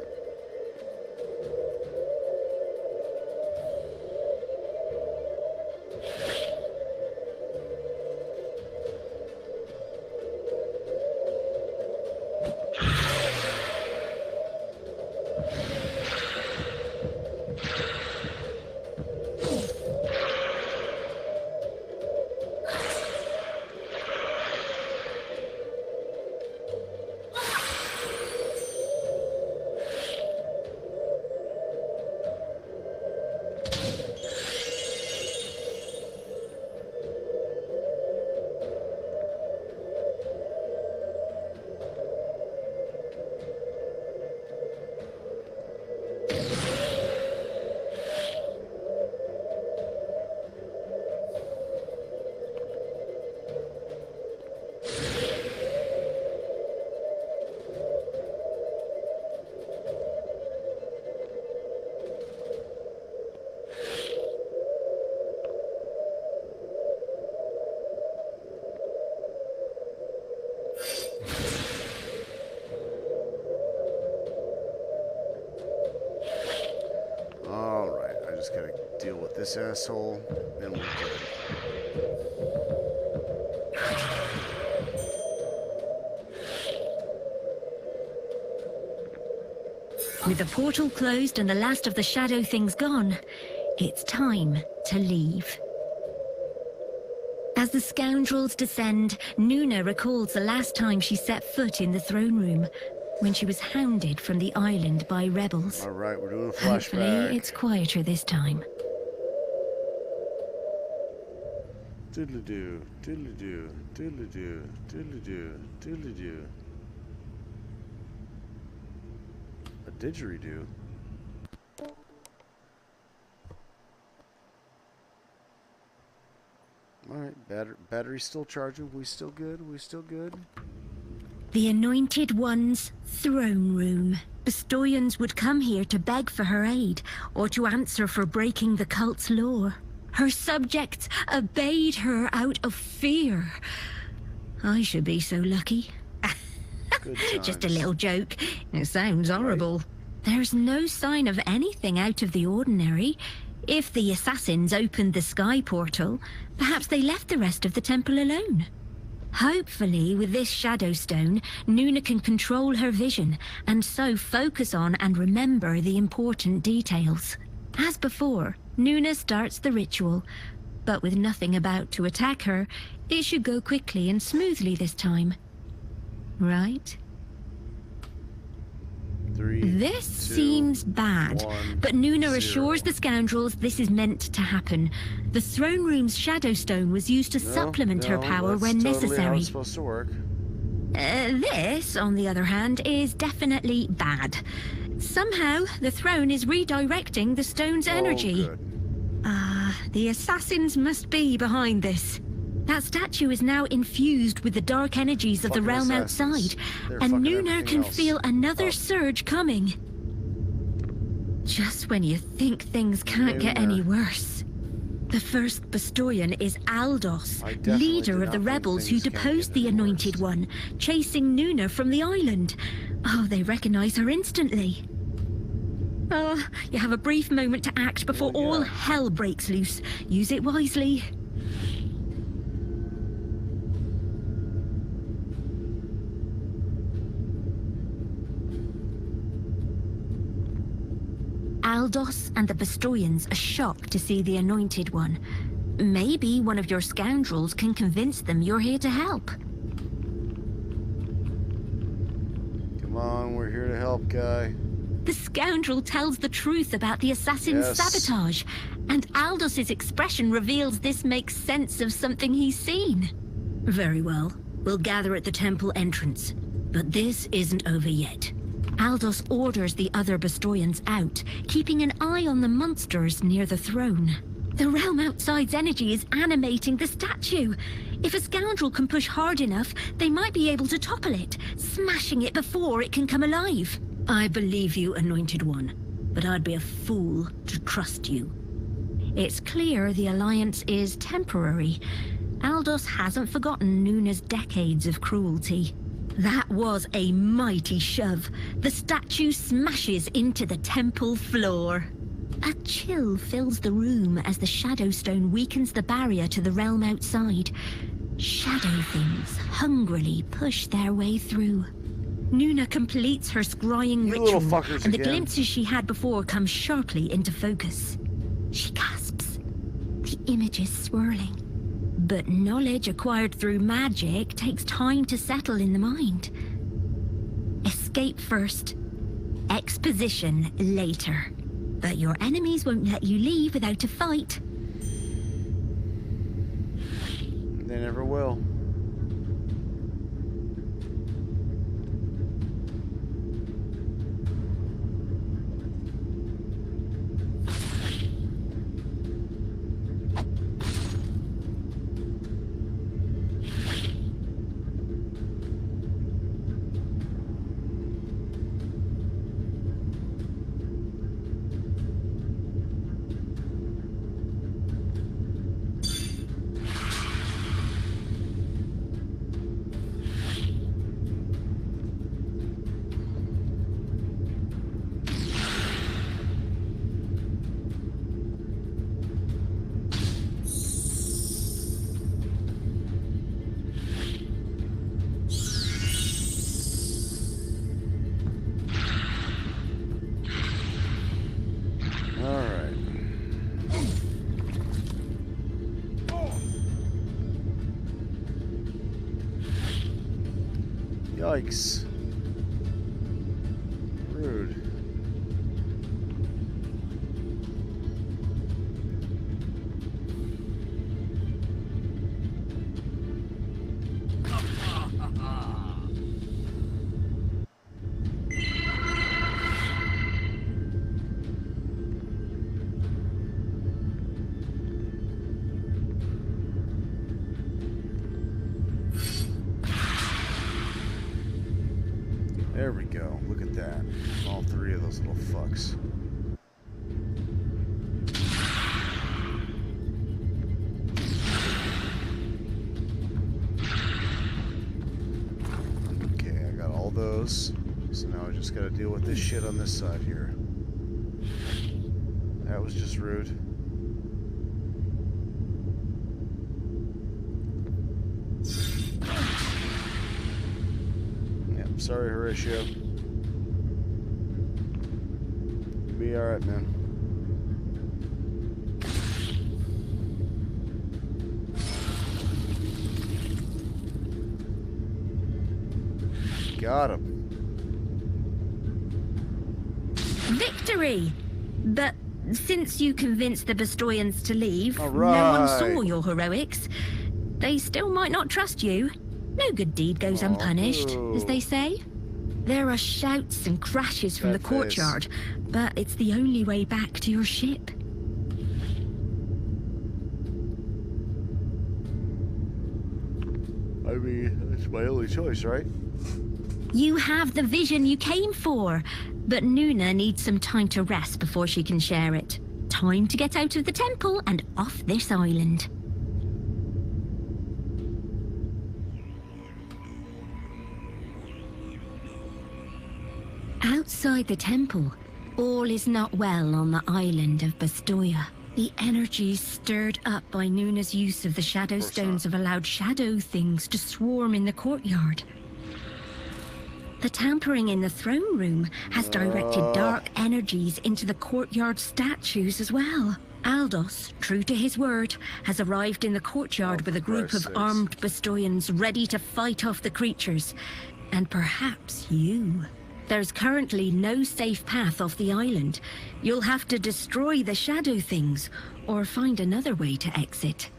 Speaker 1: Just gotta deal with this asshole, and we're good.
Speaker 2: With the portal closed and the last of the shadow things gone, it's time to leave. As the scoundrels descend, Nuna recalls the last time she set foot in the throne room, when she was hounded from the island by rebels.
Speaker 1: All right, we're doing a flashback.
Speaker 2: Hopefully, it's quieter this time.
Speaker 1: Doodly-doo, doodly-doo, doodly-doo, doodly-doo, doodly-doo. A didgeridoo. Alright, battery still charging. We still good? We still good?
Speaker 2: The Anointed One's throne room. Bestoyans would come here to beg for her aid, or to answer for breaking the cult's law. Her subjects obeyed her out of fear. I should be so lucky. Just a little joke. It sounds horrible. There's no sign of anything out of the ordinary. If the assassins opened the sky portal, perhaps they left the rest of the temple alone. Hopefully, with this Shadow Stone, Nuna can control her vision, and so focus on and remember the important details. As before, Nuna starts the ritual, but with nothing about to attack her, it should go quickly and smoothly this time. Right?
Speaker 1: 3,
Speaker 2: This
Speaker 1: 2,
Speaker 2: seems bad,
Speaker 1: 1,
Speaker 2: but Nuna
Speaker 1: 0.
Speaker 2: assures the scoundrels this is meant to happen. The throne room's Shadow Stone was used to supplement her power when
Speaker 1: that's totally how
Speaker 2: necessary.
Speaker 1: it's supposed to work.
Speaker 2: This, on the other hand, is definitely bad. Somehow, the throne is redirecting the stone's energy.
Speaker 1: Good.
Speaker 2: The assassins must be behind this. That statue is now infused with the dark energies of the
Speaker 1: Fucking
Speaker 2: realm
Speaker 1: assassins.
Speaker 2: outside,
Speaker 1: They're
Speaker 2: and
Speaker 1: fucking
Speaker 2: Nuna
Speaker 1: everything
Speaker 2: can
Speaker 1: else
Speaker 2: feel another
Speaker 1: up.
Speaker 2: surge coming. Just when you think things can't get any worse. The first Bestoyan is Aldos,
Speaker 1: I definitely
Speaker 2: leader
Speaker 1: did
Speaker 2: of the
Speaker 1: not think
Speaker 2: rebels who
Speaker 1: things can't
Speaker 2: deposed
Speaker 1: get
Speaker 2: the
Speaker 1: any
Speaker 2: Anointed
Speaker 1: worse.
Speaker 2: One, chasing Nuna from the island. Oh, they recognize her instantly. Oh, you have a brief moment to act before
Speaker 1: Well, yeah.
Speaker 2: all hell breaks loose. Use it wisely. Aldos and the Bestoyans are shocked to see the Anointed One. Maybe one of your scoundrels can convince them you're here to help.
Speaker 1: Come on, we're here to help, guy.
Speaker 2: The scoundrel tells the truth about the assassin's
Speaker 1: Yes.
Speaker 2: sabotage, and Aldos's expression reveals this makes sense of something he's seen. Very well. We'll gather at the temple entrance. But this isn't over yet. Aldos orders the other Bestoyans out, keeping an eye on the monsters near the throne. The realm outside's energy is animating the statue. If a scoundrel can push hard enough, they might be able to topple it, smashing it before it can come alive. I believe you, Anointed One, but I'd be a fool to trust you. It's clear the alliance is temporary. Aldos hasn't forgotten Nuna's decades of cruelty. That was a mighty shove. The statue smashes into the temple floor. A chill fills the room as the Shadowstone weakens the barrier to the realm outside. Shadow things hungrily push their way through. Nuna completes her scrying ritual, and the glimpses she had before come sharply into focus. She gasps. The image is swirling. But knowledge acquired through magic takes time to settle in the mind. Escape first, exposition later. But your enemies won't let you leave without a fight.
Speaker 1: They never will. Yikes. Rude. There we go. Look at that. All three of those little fucks. Okay, I got all those. So now I just gotta deal with this shit on this side here. That was just rude. Sorry, Horatio. You'll be alright, man. Got him.
Speaker 2: Victory! But since you convinced the Bastoyans to leave,
Speaker 1: All
Speaker 2: no
Speaker 1: right.
Speaker 2: one saw your heroics. They still might not trust you. No good deed goes unpunished, as they say. There are shouts and crashes from the courtyard, but it's the only way back to your ship.
Speaker 1: I mean, it's my only choice, right?
Speaker 2: You have the vision you came for, but Nuna needs some time to rest before she can share it. Time to get out of the temple and off this island. Outside the temple, all is not well on the island of Bastoia. The energies stirred up by Nuna's use of the Shadow Stones have allowed shadow things to swarm in the courtyard. The tampering in the throne room has directed dark energies into the courtyard statues as well. Aldos, true to his word, has arrived in the courtyard with a group of armed Bastoians ready to fight off the creatures. And perhaps you. There's currently no safe path off the island. You'll have to destroy the shadow things, or find another way to exit.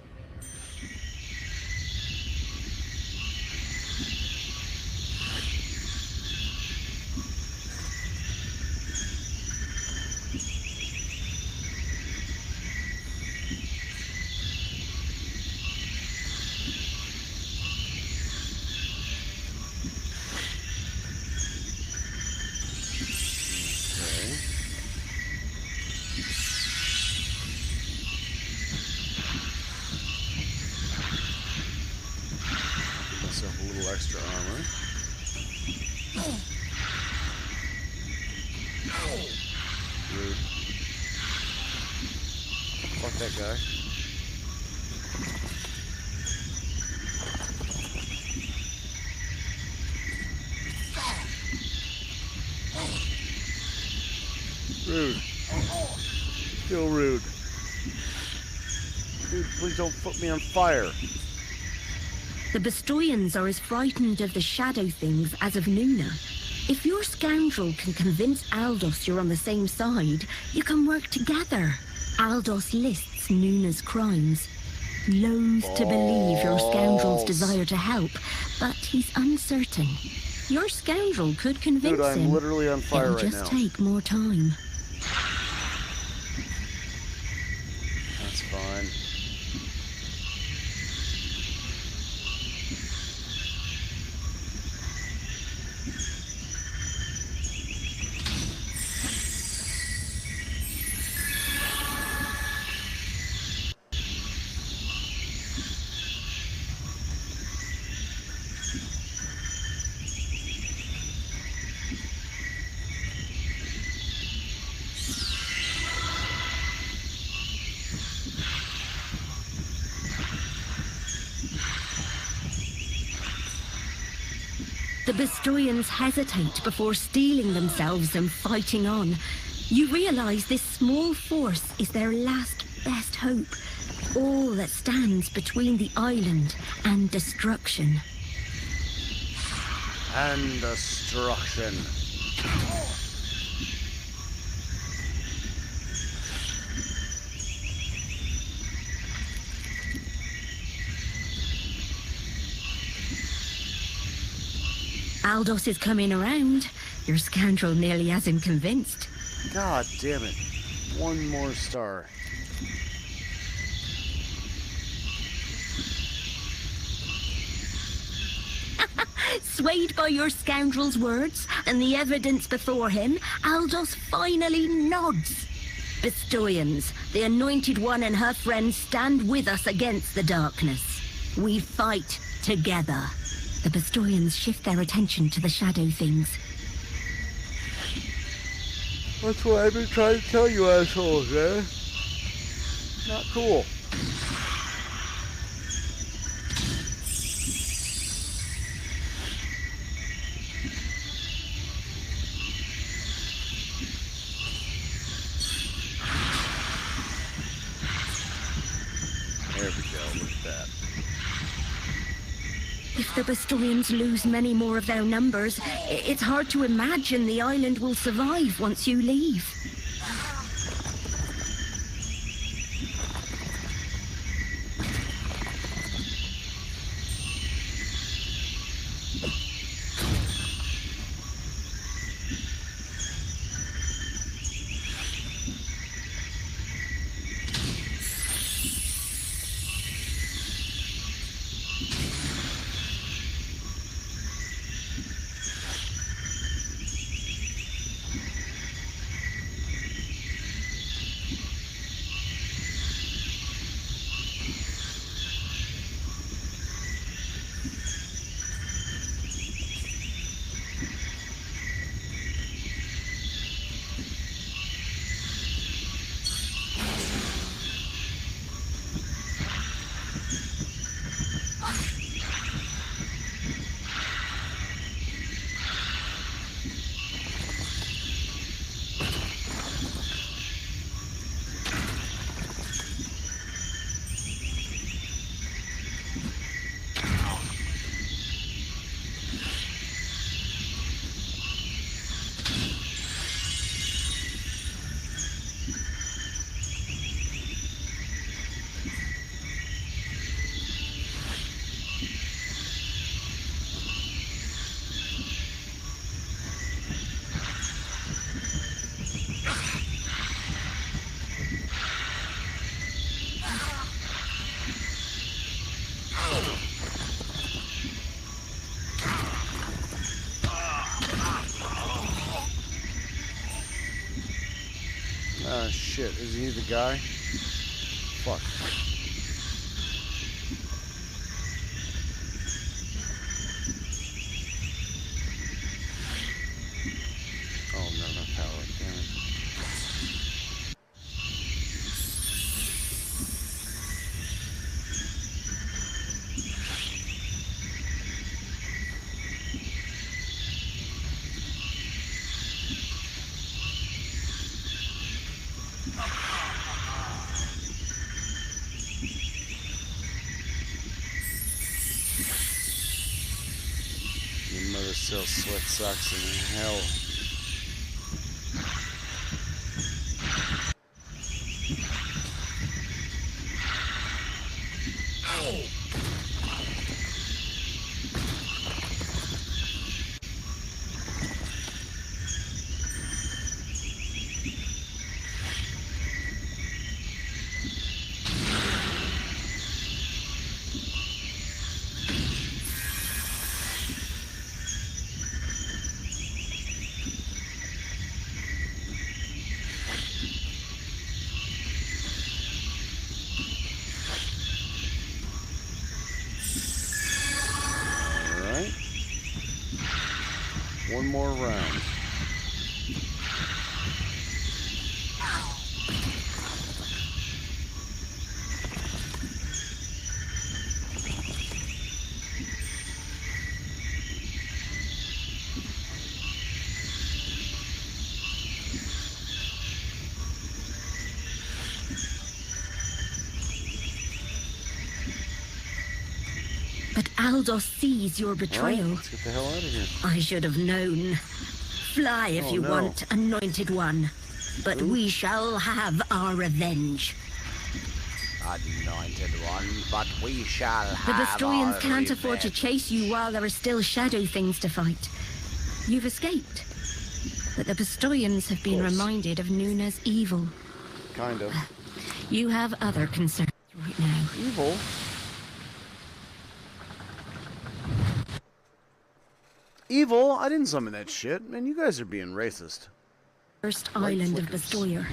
Speaker 1: Rude. Fuck that guy. Rude. Still rude. Dude, please don't put me on fire.
Speaker 2: The Bestoyans are as frightened of the shadow things as of Nuna. If your scoundrel can convince Aldos you're on the same side, you can work together. Aldos lists Nuna's crimes. Loath to believe your scoundrel's desire to help, but he's uncertain. Your scoundrel could convince
Speaker 1: Dude, I'm
Speaker 2: him.
Speaker 1: literally on fire right now.
Speaker 2: It'll just take more time.
Speaker 1: That's fine.
Speaker 2: The Bestoyans hesitate before steeling themselves and fighting on. You realize this small force is their last best hope, all that stands between the island and destruction.
Speaker 1: And destruction.
Speaker 2: Aldos is coming around. Your scoundrel nearly has him convinced.
Speaker 1: God damn it. One more star.
Speaker 2: Swayed by your scoundrel's words and the evidence before him, Aldos finally nods. Bestoyans, the Anointed One and her friends stand with us against the darkness. We fight together. The Bestoyans shift their attention to the shadow things.
Speaker 1: That's what I've been trying to tell you assholes, eh? Not cool. There we go, look at that.
Speaker 2: If the Bestoyans lose many more of their numbers, it's hard to imagine the island will survive once you leave.
Speaker 1: Ah, shit. Is he the guy? Fuck. Oh, no, not power. Damn it. Still sweat sucks in hell. One more round.
Speaker 2: But Aldos sees your betrayal.
Speaker 1: Right, let's get the hell out of here.
Speaker 2: I should have known. Fly if you want, Anointed One. But we shall have our revenge.
Speaker 4: Anointed One, but we shall have
Speaker 2: The Bastroians
Speaker 4: our
Speaker 2: can't afford to
Speaker 4: revenge.
Speaker 2: chase you while there are still shadow things to fight. You've escaped. But the Bastroians have been reminded of Nuna's evil.
Speaker 1: Kind of.
Speaker 2: You have other concerns right now.
Speaker 1: Evil? Evil? I didn't summon that shit. Man, you guys are being racist.
Speaker 2: First
Speaker 1: Light
Speaker 2: island of
Speaker 1: flickers.
Speaker 2: Bastoia.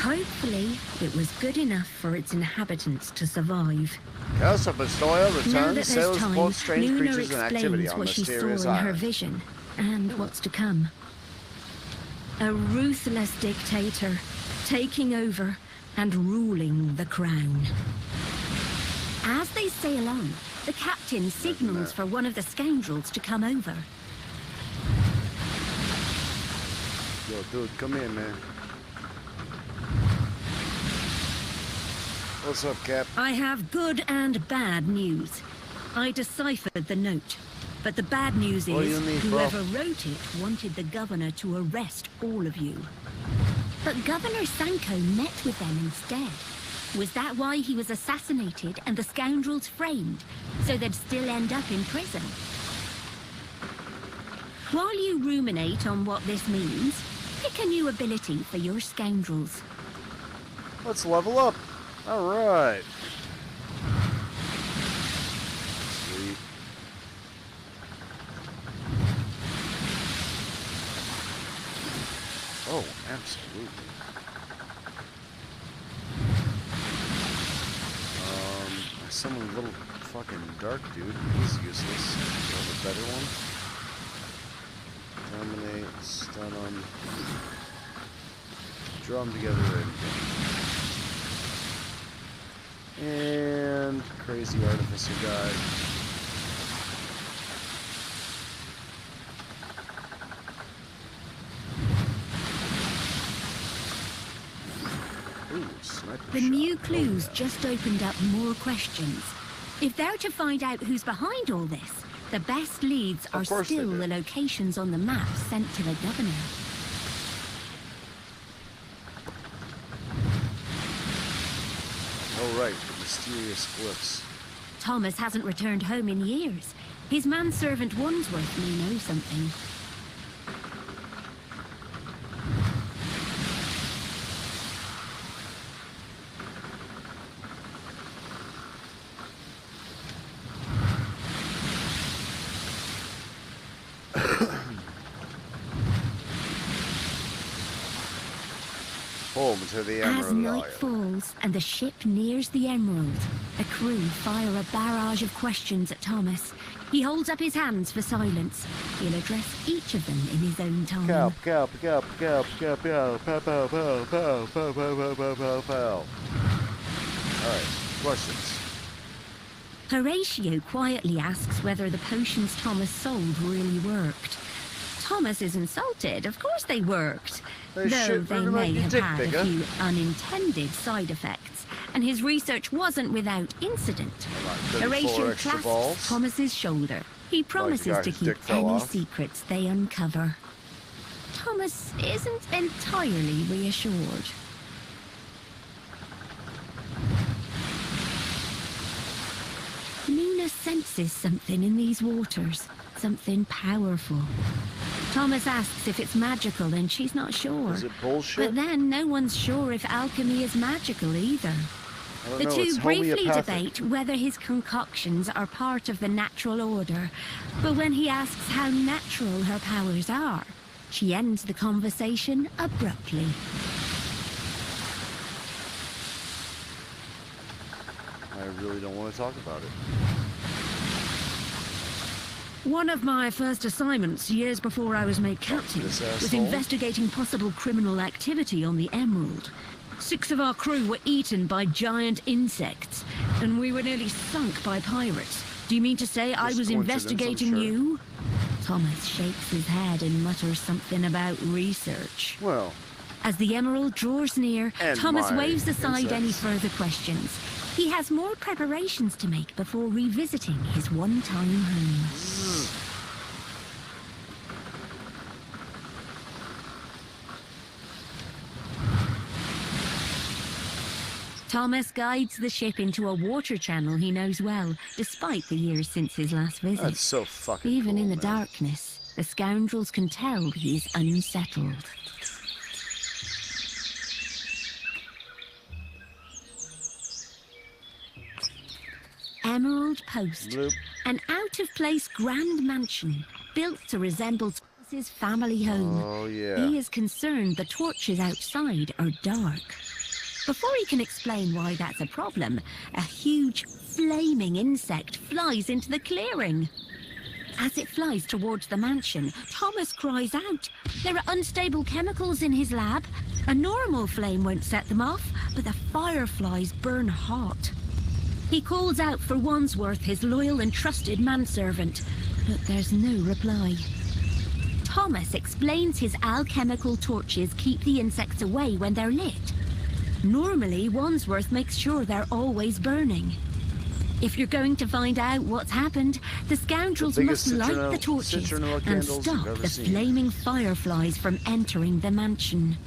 Speaker 2: Hopefully, it was good enough for its inhabitants to survive.
Speaker 1: Castle Bastoia
Speaker 2: Now that
Speaker 1: returns.
Speaker 2: there's
Speaker 1: Sailors
Speaker 2: time,
Speaker 1: report strange
Speaker 2: Luna
Speaker 1: creatures and activity
Speaker 2: explains
Speaker 1: on
Speaker 2: what she saw
Speaker 1: mysterious
Speaker 2: in her
Speaker 1: island.
Speaker 2: vision, and what's to come. A ruthless dictator, taking over and ruling the crown. As they sail on, the captain signals for one of the scoundrels to come over.
Speaker 1: Yo, dude, come here, man. What's up, Cap?
Speaker 2: I have good and bad news. I deciphered the note, but the bad news
Speaker 1: What do
Speaker 2: is
Speaker 1: you need, bro?
Speaker 2: whoever wrote it wanted the governor to arrest all of you. But Governor Sanko met with them instead. Was that why he was assassinated and the scoundrels framed, so they'd still end up in prison? While you ruminate on what this means, pick a new ability for your scoundrels.
Speaker 1: Let's level up. All right. Sweet. Oh, absolutely. Someone little fucking dark dude. He's useless. Do I have a better one? Dominate, stun him. Draw them together and crazy artificer guy. Ooh, sniper
Speaker 2: The
Speaker 1: shot.
Speaker 2: new
Speaker 1: Oh,
Speaker 2: clues
Speaker 1: yeah.
Speaker 2: just opened up more questions. If they're to find out who's behind all this, the best leads are
Speaker 1: Of course they
Speaker 2: still
Speaker 1: do.
Speaker 2: the locations on the map sent to the governor.
Speaker 1: Oh, right, the mysterious glyphs.
Speaker 2: Thomas hasn't returned home in years. His manservant Wandsworth may know something.
Speaker 1: Home to the
Speaker 2: As
Speaker 1: Emerald
Speaker 2: night
Speaker 1: Isle.
Speaker 2: falls and the ship nears the Emerald, the crew fire a barrage of questions at Thomas. He holds up his hands for silence. He'll address each of them in his own time.
Speaker 1: Pow, pow, pow, pow, pow, pow, pow, pow, pow, pow, pow, pow, pow, pow, pow. Alright, questions.
Speaker 2: Horatio quietly asks whether the potions Thomas sold really worked. Thomas is insulted. Of course they worked.
Speaker 1: They
Speaker 2: Though
Speaker 1: should
Speaker 2: they
Speaker 1: really
Speaker 2: may
Speaker 1: make your
Speaker 2: have
Speaker 1: dick
Speaker 2: had
Speaker 1: bigger.
Speaker 2: a few unintended side effects, and his research wasn't without incident.
Speaker 1: About 34
Speaker 2: Horatio
Speaker 1: extra
Speaker 2: clasps
Speaker 1: balls.
Speaker 2: Thomas's shoulder. He promises to
Speaker 1: his dick
Speaker 2: keep
Speaker 1: fell
Speaker 2: any
Speaker 1: off.
Speaker 2: secrets they uncover. Thomas isn't entirely reassured. Nina senses something in these waters, something powerful. Thomas asks if it's magical and she's not sure.
Speaker 1: Is it bullshit?
Speaker 2: But then no one's sure if alchemy is magical either.
Speaker 1: I don't
Speaker 2: The
Speaker 1: know,
Speaker 2: two
Speaker 1: it's
Speaker 2: briefly
Speaker 1: homeopathic.
Speaker 2: debate whether his concoctions are part of the natural order, but when he asks how natural her powers are, she ends the conversation abruptly.
Speaker 1: I really don't want to talk about it.
Speaker 3: One of my first assignments, years before I was made captain,
Speaker 1: This
Speaker 3: was
Speaker 1: asshole?
Speaker 3: investigating possible criminal activity on the Emerald. 6 of our crew were eaten by giant insects, and we were nearly sunk by pirates. Do you mean to say I
Speaker 1: Just
Speaker 3: was
Speaker 1: coincidence, I'm
Speaker 3: investigating
Speaker 1: sure.
Speaker 3: you?
Speaker 2: Thomas shakes his head and mutters something about research.
Speaker 1: Well,
Speaker 2: As the Emerald draws near,
Speaker 1: And
Speaker 2: Thomas
Speaker 1: my
Speaker 2: waves aside any
Speaker 1: insects.
Speaker 2: further questions. He has more preparations to make before revisiting his one-time home. Thomas guides the ship into a water channel he knows well, despite the years since his last visit.
Speaker 1: that's so fucking
Speaker 2: Even
Speaker 1: cool,
Speaker 2: in the
Speaker 1: man.
Speaker 2: darkness, the scoundrels can tell he's unsettled. Emerald Post,
Speaker 1: Bloop.
Speaker 2: an out-of-place grand mansion built to resemble Thomas's family home.
Speaker 1: Oh, yeah.
Speaker 2: He is concerned the torches outside are dark. Before he can explain why that's a problem, a huge flaming insect flies into the clearing. As it flies towards the mansion, Thomas cries out. There are unstable chemicals in his lab. A normal flame won't set them off, but the fireflies burn hot. He calls out for Wandsworth, his loyal and trusted manservant, but there's no reply. Thomas explains his alchemical torches keep the insects away when they're lit. Normally, Wandsworth makes sure they're always burning. If you're going to find out what's happened, the scoundrels
Speaker 1: biggest
Speaker 2: must light the
Speaker 1: citronella
Speaker 2: torches and
Speaker 1: candles you've
Speaker 2: stop
Speaker 1: ever
Speaker 2: the
Speaker 1: seen.
Speaker 2: flaming fireflies from entering the mansion.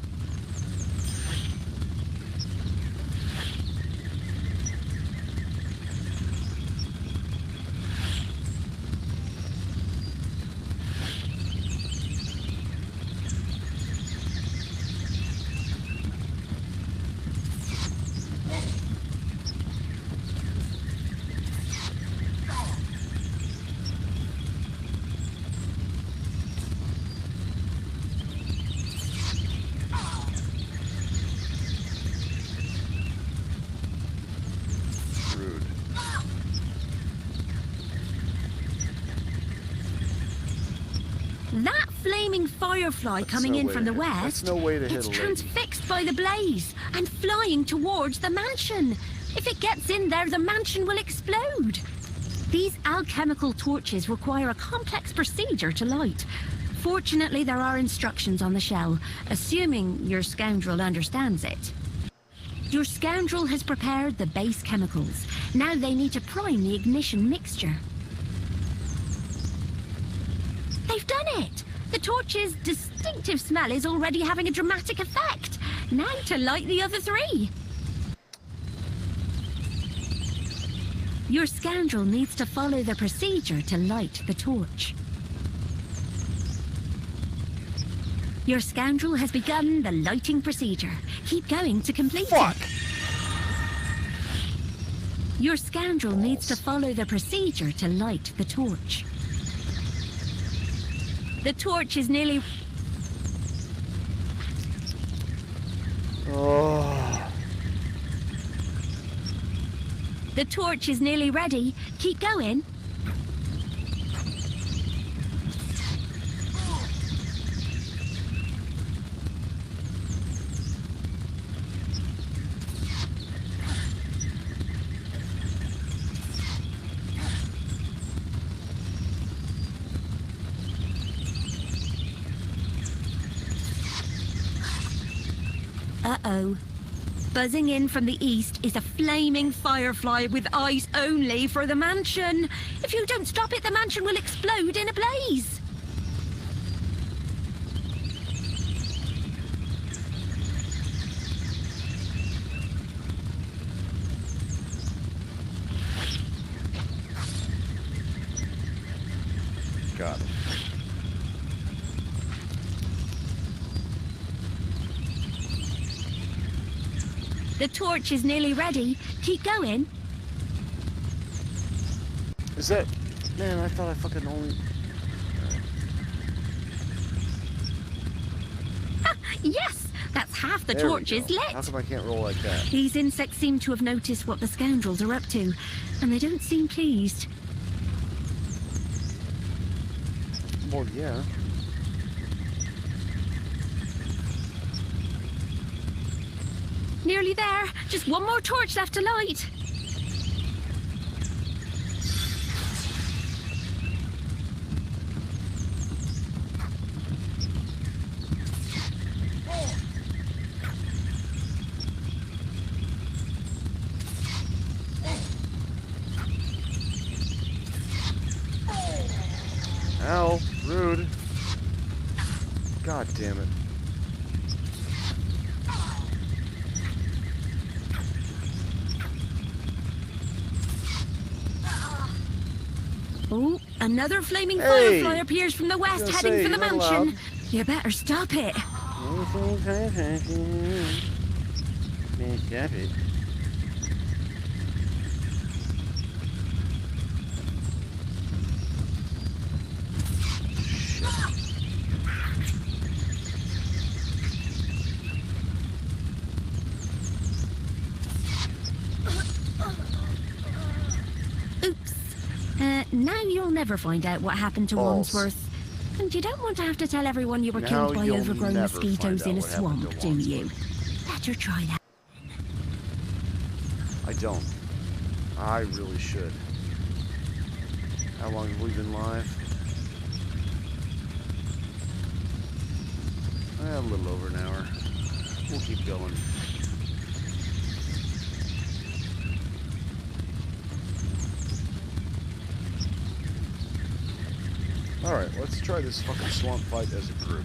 Speaker 1: Rude.
Speaker 2: That flaming firefly coming
Speaker 1: no
Speaker 2: in
Speaker 1: way
Speaker 2: from
Speaker 1: to
Speaker 2: the
Speaker 1: hit-
Speaker 2: west,
Speaker 1: that's no way to hit
Speaker 2: it's
Speaker 1: a lady.
Speaker 2: transfixed by the blaze and flying towards the mansion. If it gets in there, the mansion will explode. These alchemical torches require a complex procedure to light. Fortunately, there are instructions on the shell, assuming your scoundrel understands it. Your scoundrel has prepared the base chemicals. Now they need to prime the ignition mixture. They've done it! The torch's distinctive smell is already having a dramatic effect. Now to light the other 3. Your scoundrel needs to follow the procedure to light the torch. Your scoundrel has begun the lighting procedure. Keep going to complete
Speaker 1: Fuck!
Speaker 2: it. Your scoundrel needs to follow the procedure to light the torch. The torch is nearly...
Speaker 1: Oh.
Speaker 2: The torch is nearly ready. Keep going. Uh-oh. Buzzing in from the east is a flaming firefly with eyes only for the mansion. If you don't stop it, the mansion will explode in a blaze.
Speaker 1: Got it.
Speaker 2: The torch is nearly ready. Keep going.
Speaker 1: Is that... Man, I thought I fucking only...
Speaker 2: Yes, that's half the
Speaker 1: There we
Speaker 2: torch is
Speaker 1: go.
Speaker 2: lit.
Speaker 1: How come I can't roll like that?
Speaker 2: These insects seem to have noticed what the scoundrels are up to, and they don't seem pleased.
Speaker 1: Well, yeah.
Speaker 2: Nearly there. Just one more torch left to light.
Speaker 1: Ow, rude. God damn it.
Speaker 2: Oh, another flaming
Speaker 1: Hey!
Speaker 2: firefly appears from the west,
Speaker 1: Gonna
Speaker 2: heading
Speaker 1: say,
Speaker 2: for the
Speaker 1: you're not
Speaker 2: mansion.
Speaker 1: allowed.
Speaker 2: You better stop it.
Speaker 1: Man, stop it.
Speaker 2: Oops. Now you'll never find out what happened to
Speaker 1: Balls.
Speaker 2: Wandsworth. And you don't want to have to tell everyone you were
Speaker 1: Now
Speaker 2: killed by
Speaker 1: you'll
Speaker 2: overgrown
Speaker 1: never
Speaker 2: mosquitoes
Speaker 1: find
Speaker 2: in a
Speaker 1: out what happened
Speaker 2: swamp,
Speaker 1: to
Speaker 2: do you?
Speaker 1: Wandsworth.
Speaker 2: Better try that.
Speaker 1: I don't. I really should. How long have we been live? A little over an hour. We'll keep going. Alright, let's try this fucking swamp fight as a group.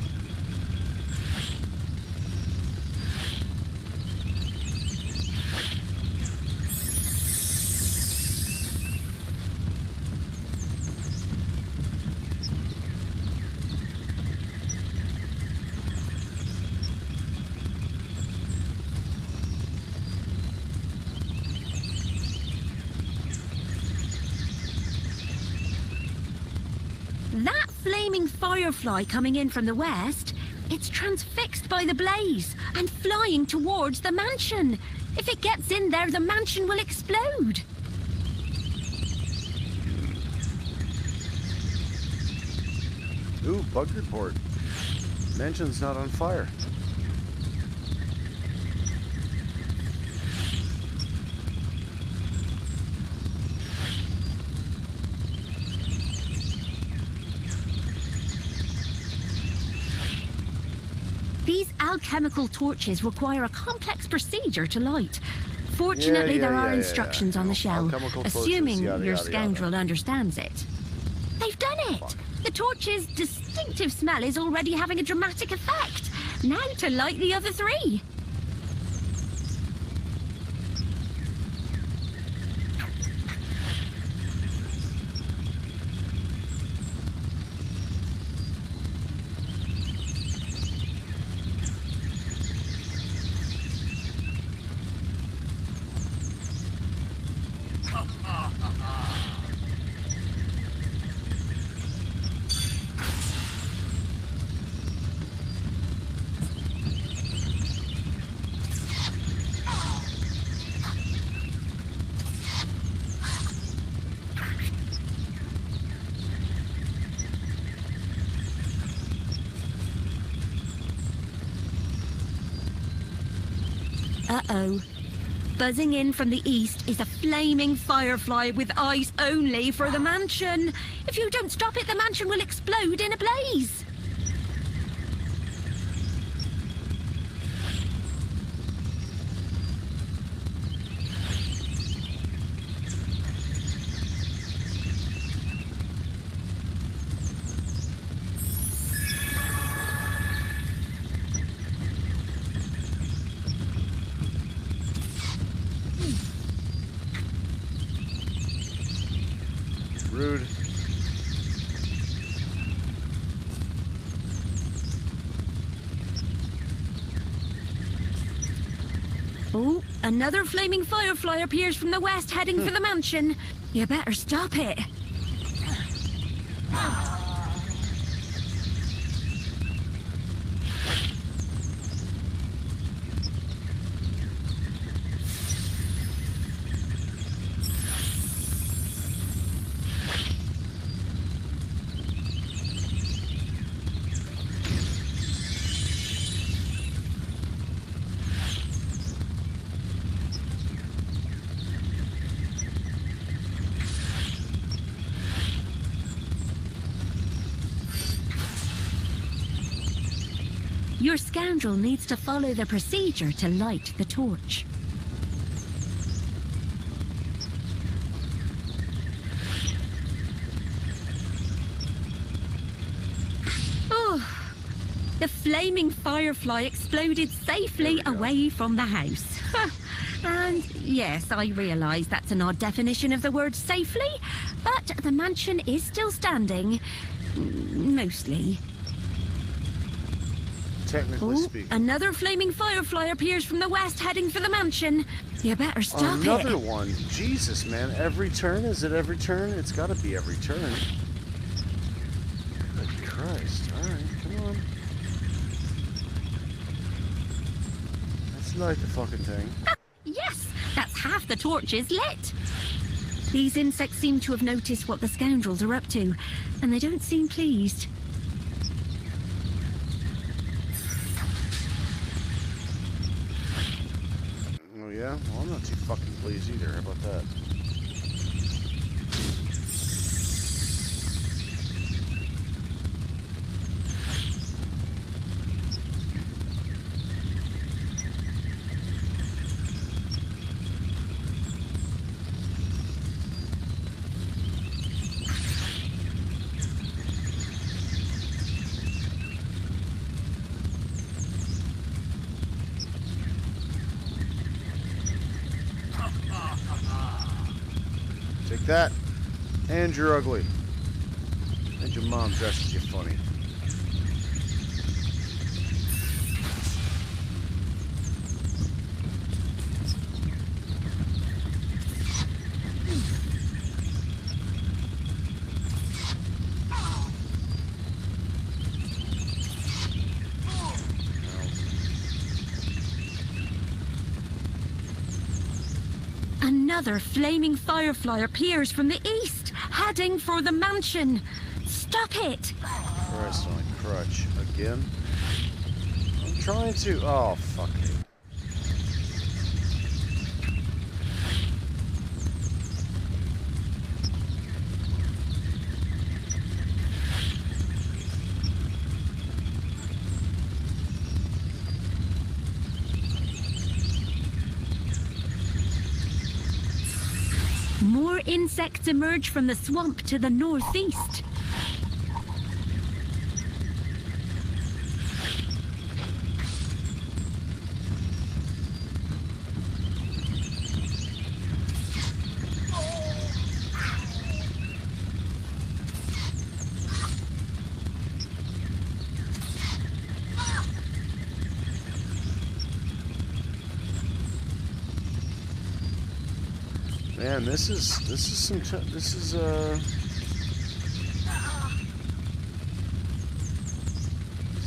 Speaker 2: That flaming firefly coming in from the west, it's transfixed by the blaze and flying towards the mansion. If it gets in there, the mansion will explode.
Speaker 1: Ooh, bug report. Mansion's not on fire.
Speaker 2: These alchemical torches require a complex procedure to light. Fortunately, there are instructions on the shell,
Speaker 1: Alchemical torches,
Speaker 2: assuming
Speaker 1: yada,
Speaker 2: your
Speaker 1: yada,
Speaker 2: scoundrel understands it. They've done it!
Speaker 1: Fuck.
Speaker 2: The torch's distinctive smell is already having a dramatic effect. Now to light the other three. Uh-oh. Buzzing in from the east is a flaming firefly with eyes only for the mansion. If you don't stop it, the mansion will explode in a blaze.
Speaker 1: Rude.
Speaker 2: Oh, another flaming firefly appears from the west, heading for the mansion. You better stop it. Your scoundrel needs to follow the procedure to light the torch. Oh, the flaming firefly exploded safely away from the house. And yes, I realise that's an odd definition of the word safely, but the mansion is still standing. Mostly.
Speaker 1: Technically speaking.
Speaker 2: Another flaming firefly appears from the west, heading for the mansion. You better stop it.
Speaker 1: Another one. Jesus, man. Every turn? Is it every turn? It's got to be every turn. Good Christ. Alright, come on. Let's light the fucking thing.
Speaker 2: Yes, that's half the torch is lit. These insects seem to have noticed what the scoundrels are up to, and they don't seem pleased.
Speaker 1: Oh yeah? Well, I'm not too fucking pleased either. How about that? Take that. And you're ugly. And your mom dresses you funny.
Speaker 2: Another flaming firefly appears from the east, heading for the mansion. Stop it!
Speaker 1: Christ on a crutch. Again? I'm trying to... Oh, fuck it.
Speaker 2: More insects emerge from the swamp to the northeast.
Speaker 1: Man, this is some this is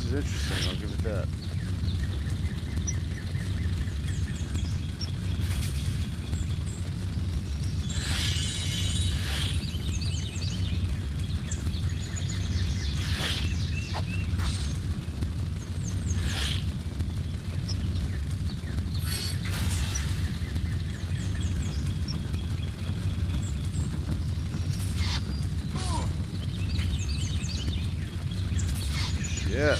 Speaker 1: interesting. I'll give it that. Yeah.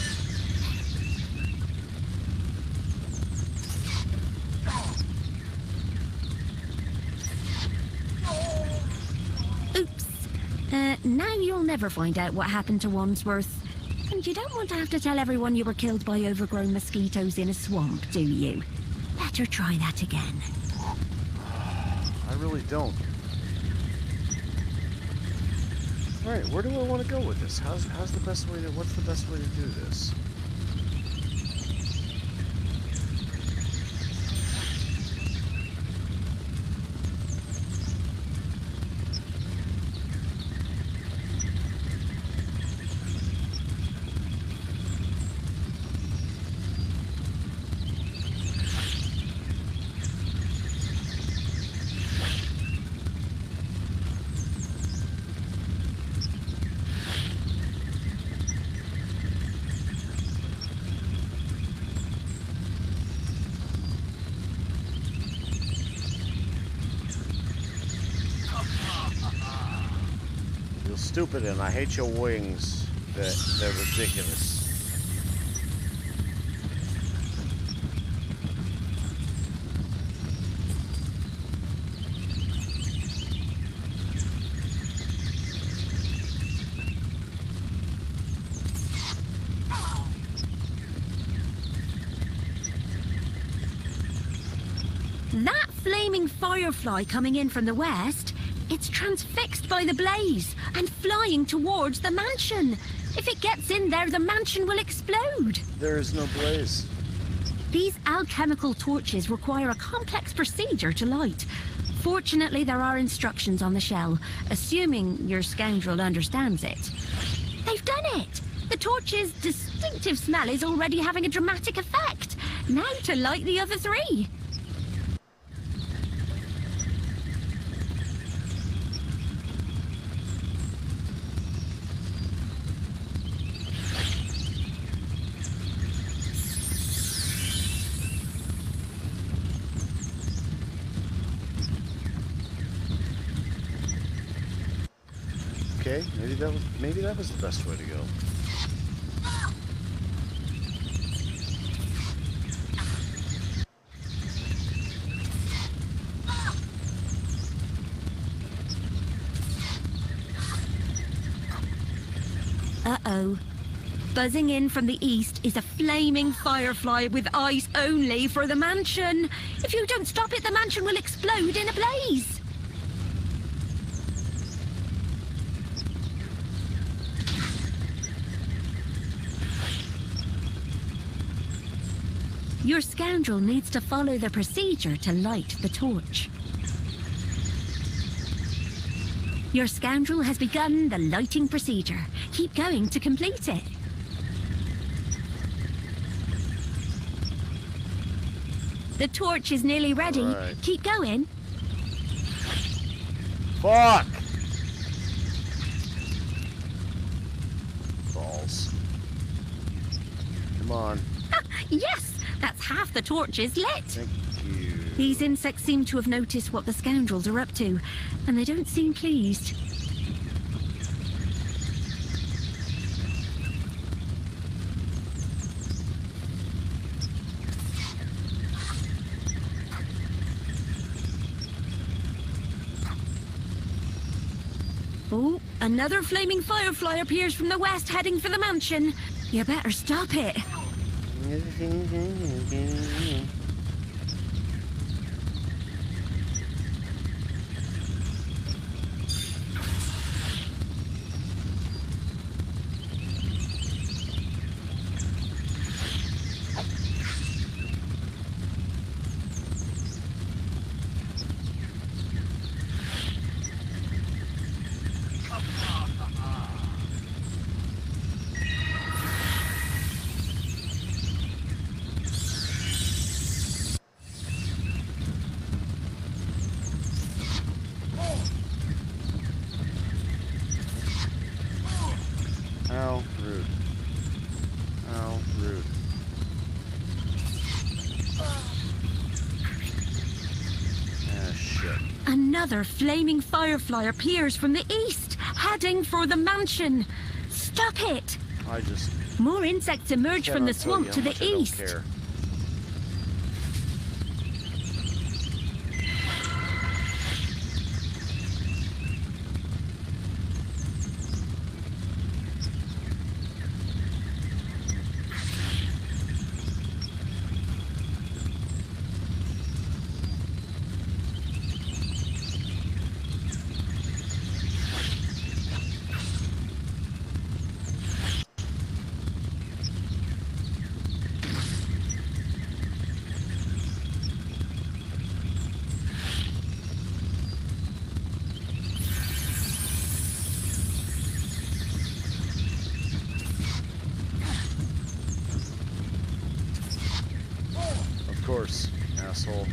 Speaker 2: Oops. Now you'll never find out what happened to Wandsworth. And you don't want to have to tell everyone you were killed by overgrown mosquitoes in a swamp, do you? Better try that again.
Speaker 1: I really don't. Alright, where do I want to go with this? What's the best way to do this? Stupid, and I hate your wings. They're ridiculous.
Speaker 2: That flaming firefly coming in from the west, it's transfixed by the blaze and flying towards the mansion. If it gets in there, the mansion will explode.
Speaker 1: There is no blaze.
Speaker 2: These alchemical torches require a complex procedure to light. Fortunately, there are instructions on the shell, assuming your scoundrel understands it. They've done it! The torch's distinctive smell is already having a dramatic effect. Now to light the other three.
Speaker 1: Okay, maybe that was the best way to go.
Speaker 2: Uh-oh. Buzzing in from the east is a flaming firefly with eyes only for the mansion. If you don't stop it, the mansion will explode in a blaze. Your scoundrel needs to follow the procedure to light the torch. Your scoundrel has begun the lighting procedure. Keep going to complete it. The torch is nearly ready.
Speaker 1: Right.
Speaker 2: Keep going.
Speaker 1: Fuck! Balls. Come on.
Speaker 2: Yes! That's half the torch is lit.
Speaker 1: Thank you.
Speaker 2: These insects seem to have noticed what the scoundrels are up to, and they don't seem pleased. Oh, another flaming firefly appears from the west heading for the mansion. You better stop it.
Speaker 1: How rude. How rude. Ah, shit.
Speaker 2: Another flaming firefly appears from the east, heading for the mansion. Stop it! More insects emerge from the swamp to the east.
Speaker 1: course, asshole.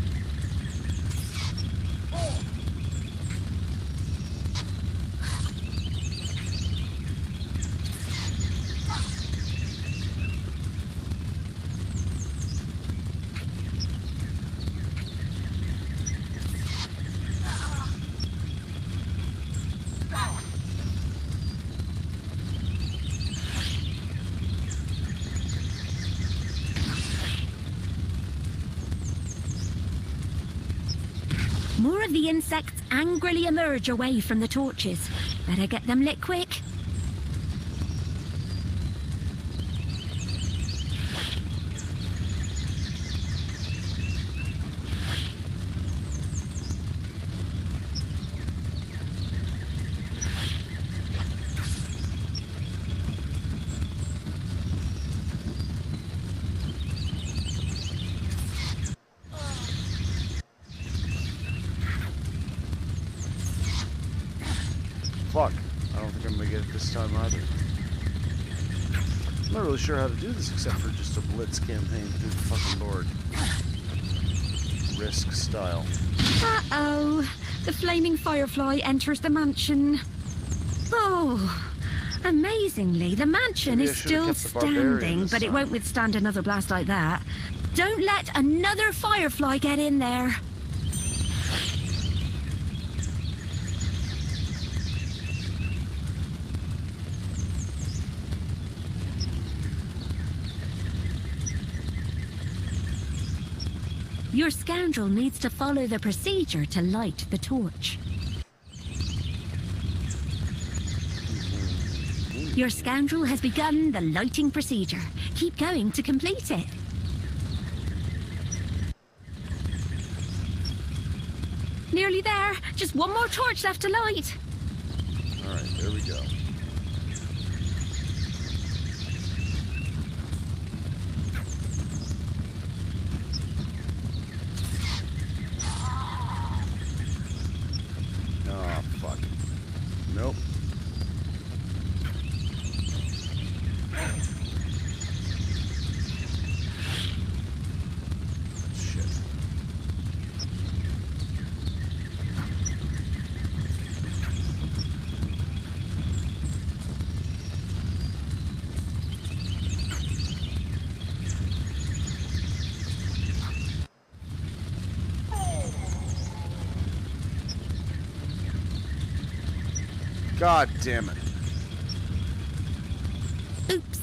Speaker 2: More of the insects angrily emerge away from the torches. Better get them lit quick.
Speaker 1: Fuck. I don't think I'm gonna get it this time either. I'm not really sure how to do this except for just a blitz campaign through the fucking board. Risk style.
Speaker 2: Uh-oh. The flaming firefly enters the mansion. Oh, amazingly, the mansion
Speaker 1: Maybe I
Speaker 2: is
Speaker 1: should've
Speaker 2: still
Speaker 1: kept the barbarian
Speaker 2: standing,
Speaker 1: this
Speaker 2: but it
Speaker 1: time.
Speaker 2: won't withstand another blast like that. Don't let another firefly get in there. Your scoundrel needs to follow the procedure to light the torch. Your scoundrel has begun the lighting procedure. Keep going to complete it. Nearly there. Just one more torch left to light.
Speaker 1: Alright, there we go. Oh, fuck. Nope. Shit. God damn it.
Speaker 2: Oops.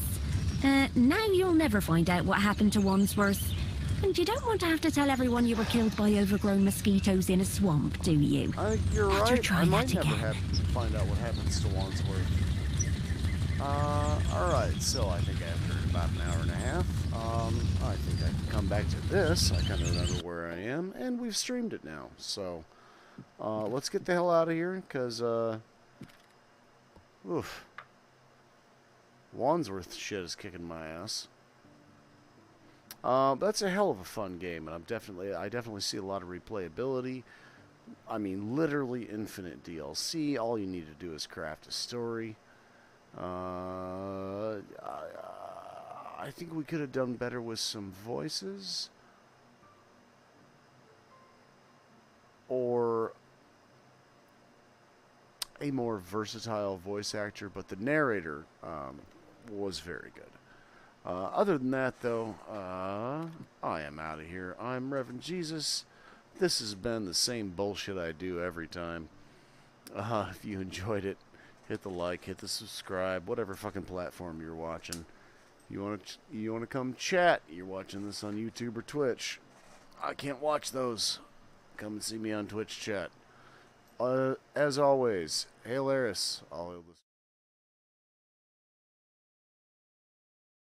Speaker 2: Now you'll never find out what happened to Wandsworth. And you don't want to have to tell everyone you were killed by overgrown mosquitoes in a swamp, do you?
Speaker 1: I think you're
Speaker 2: Better
Speaker 1: right.
Speaker 2: try
Speaker 1: I might
Speaker 2: that
Speaker 1: never
Speaker 2: again.
Speaker 1: find out what happens to Wandsworth. Alright, so I think after about an hour and a half, I think I can come back to this. I kind of remember where I am, and we've streamed it now. So, let's get the hell out of here, because, oof. Wandsworth shit is kicking my ass. That's a hell of a fun game, and I definitely see a lot of replayability. I mean, literally infinite DLC. All you need to do is craft a story. I think we could have done better with some voices. Or a more versatile voice actor, but the narrator was very good. Other than that, though, I am out of here. I'm Reverend Jesus. This has been the same bullshit I do every time. If you enjoyed it, hit the like, hit the subscribe, whatever fucking platform you're watching. You want to come chat? You're watching this on YouTube or Twitch. I can't watch those. Come and see me on Twitch chat. As always, Hail Eris. All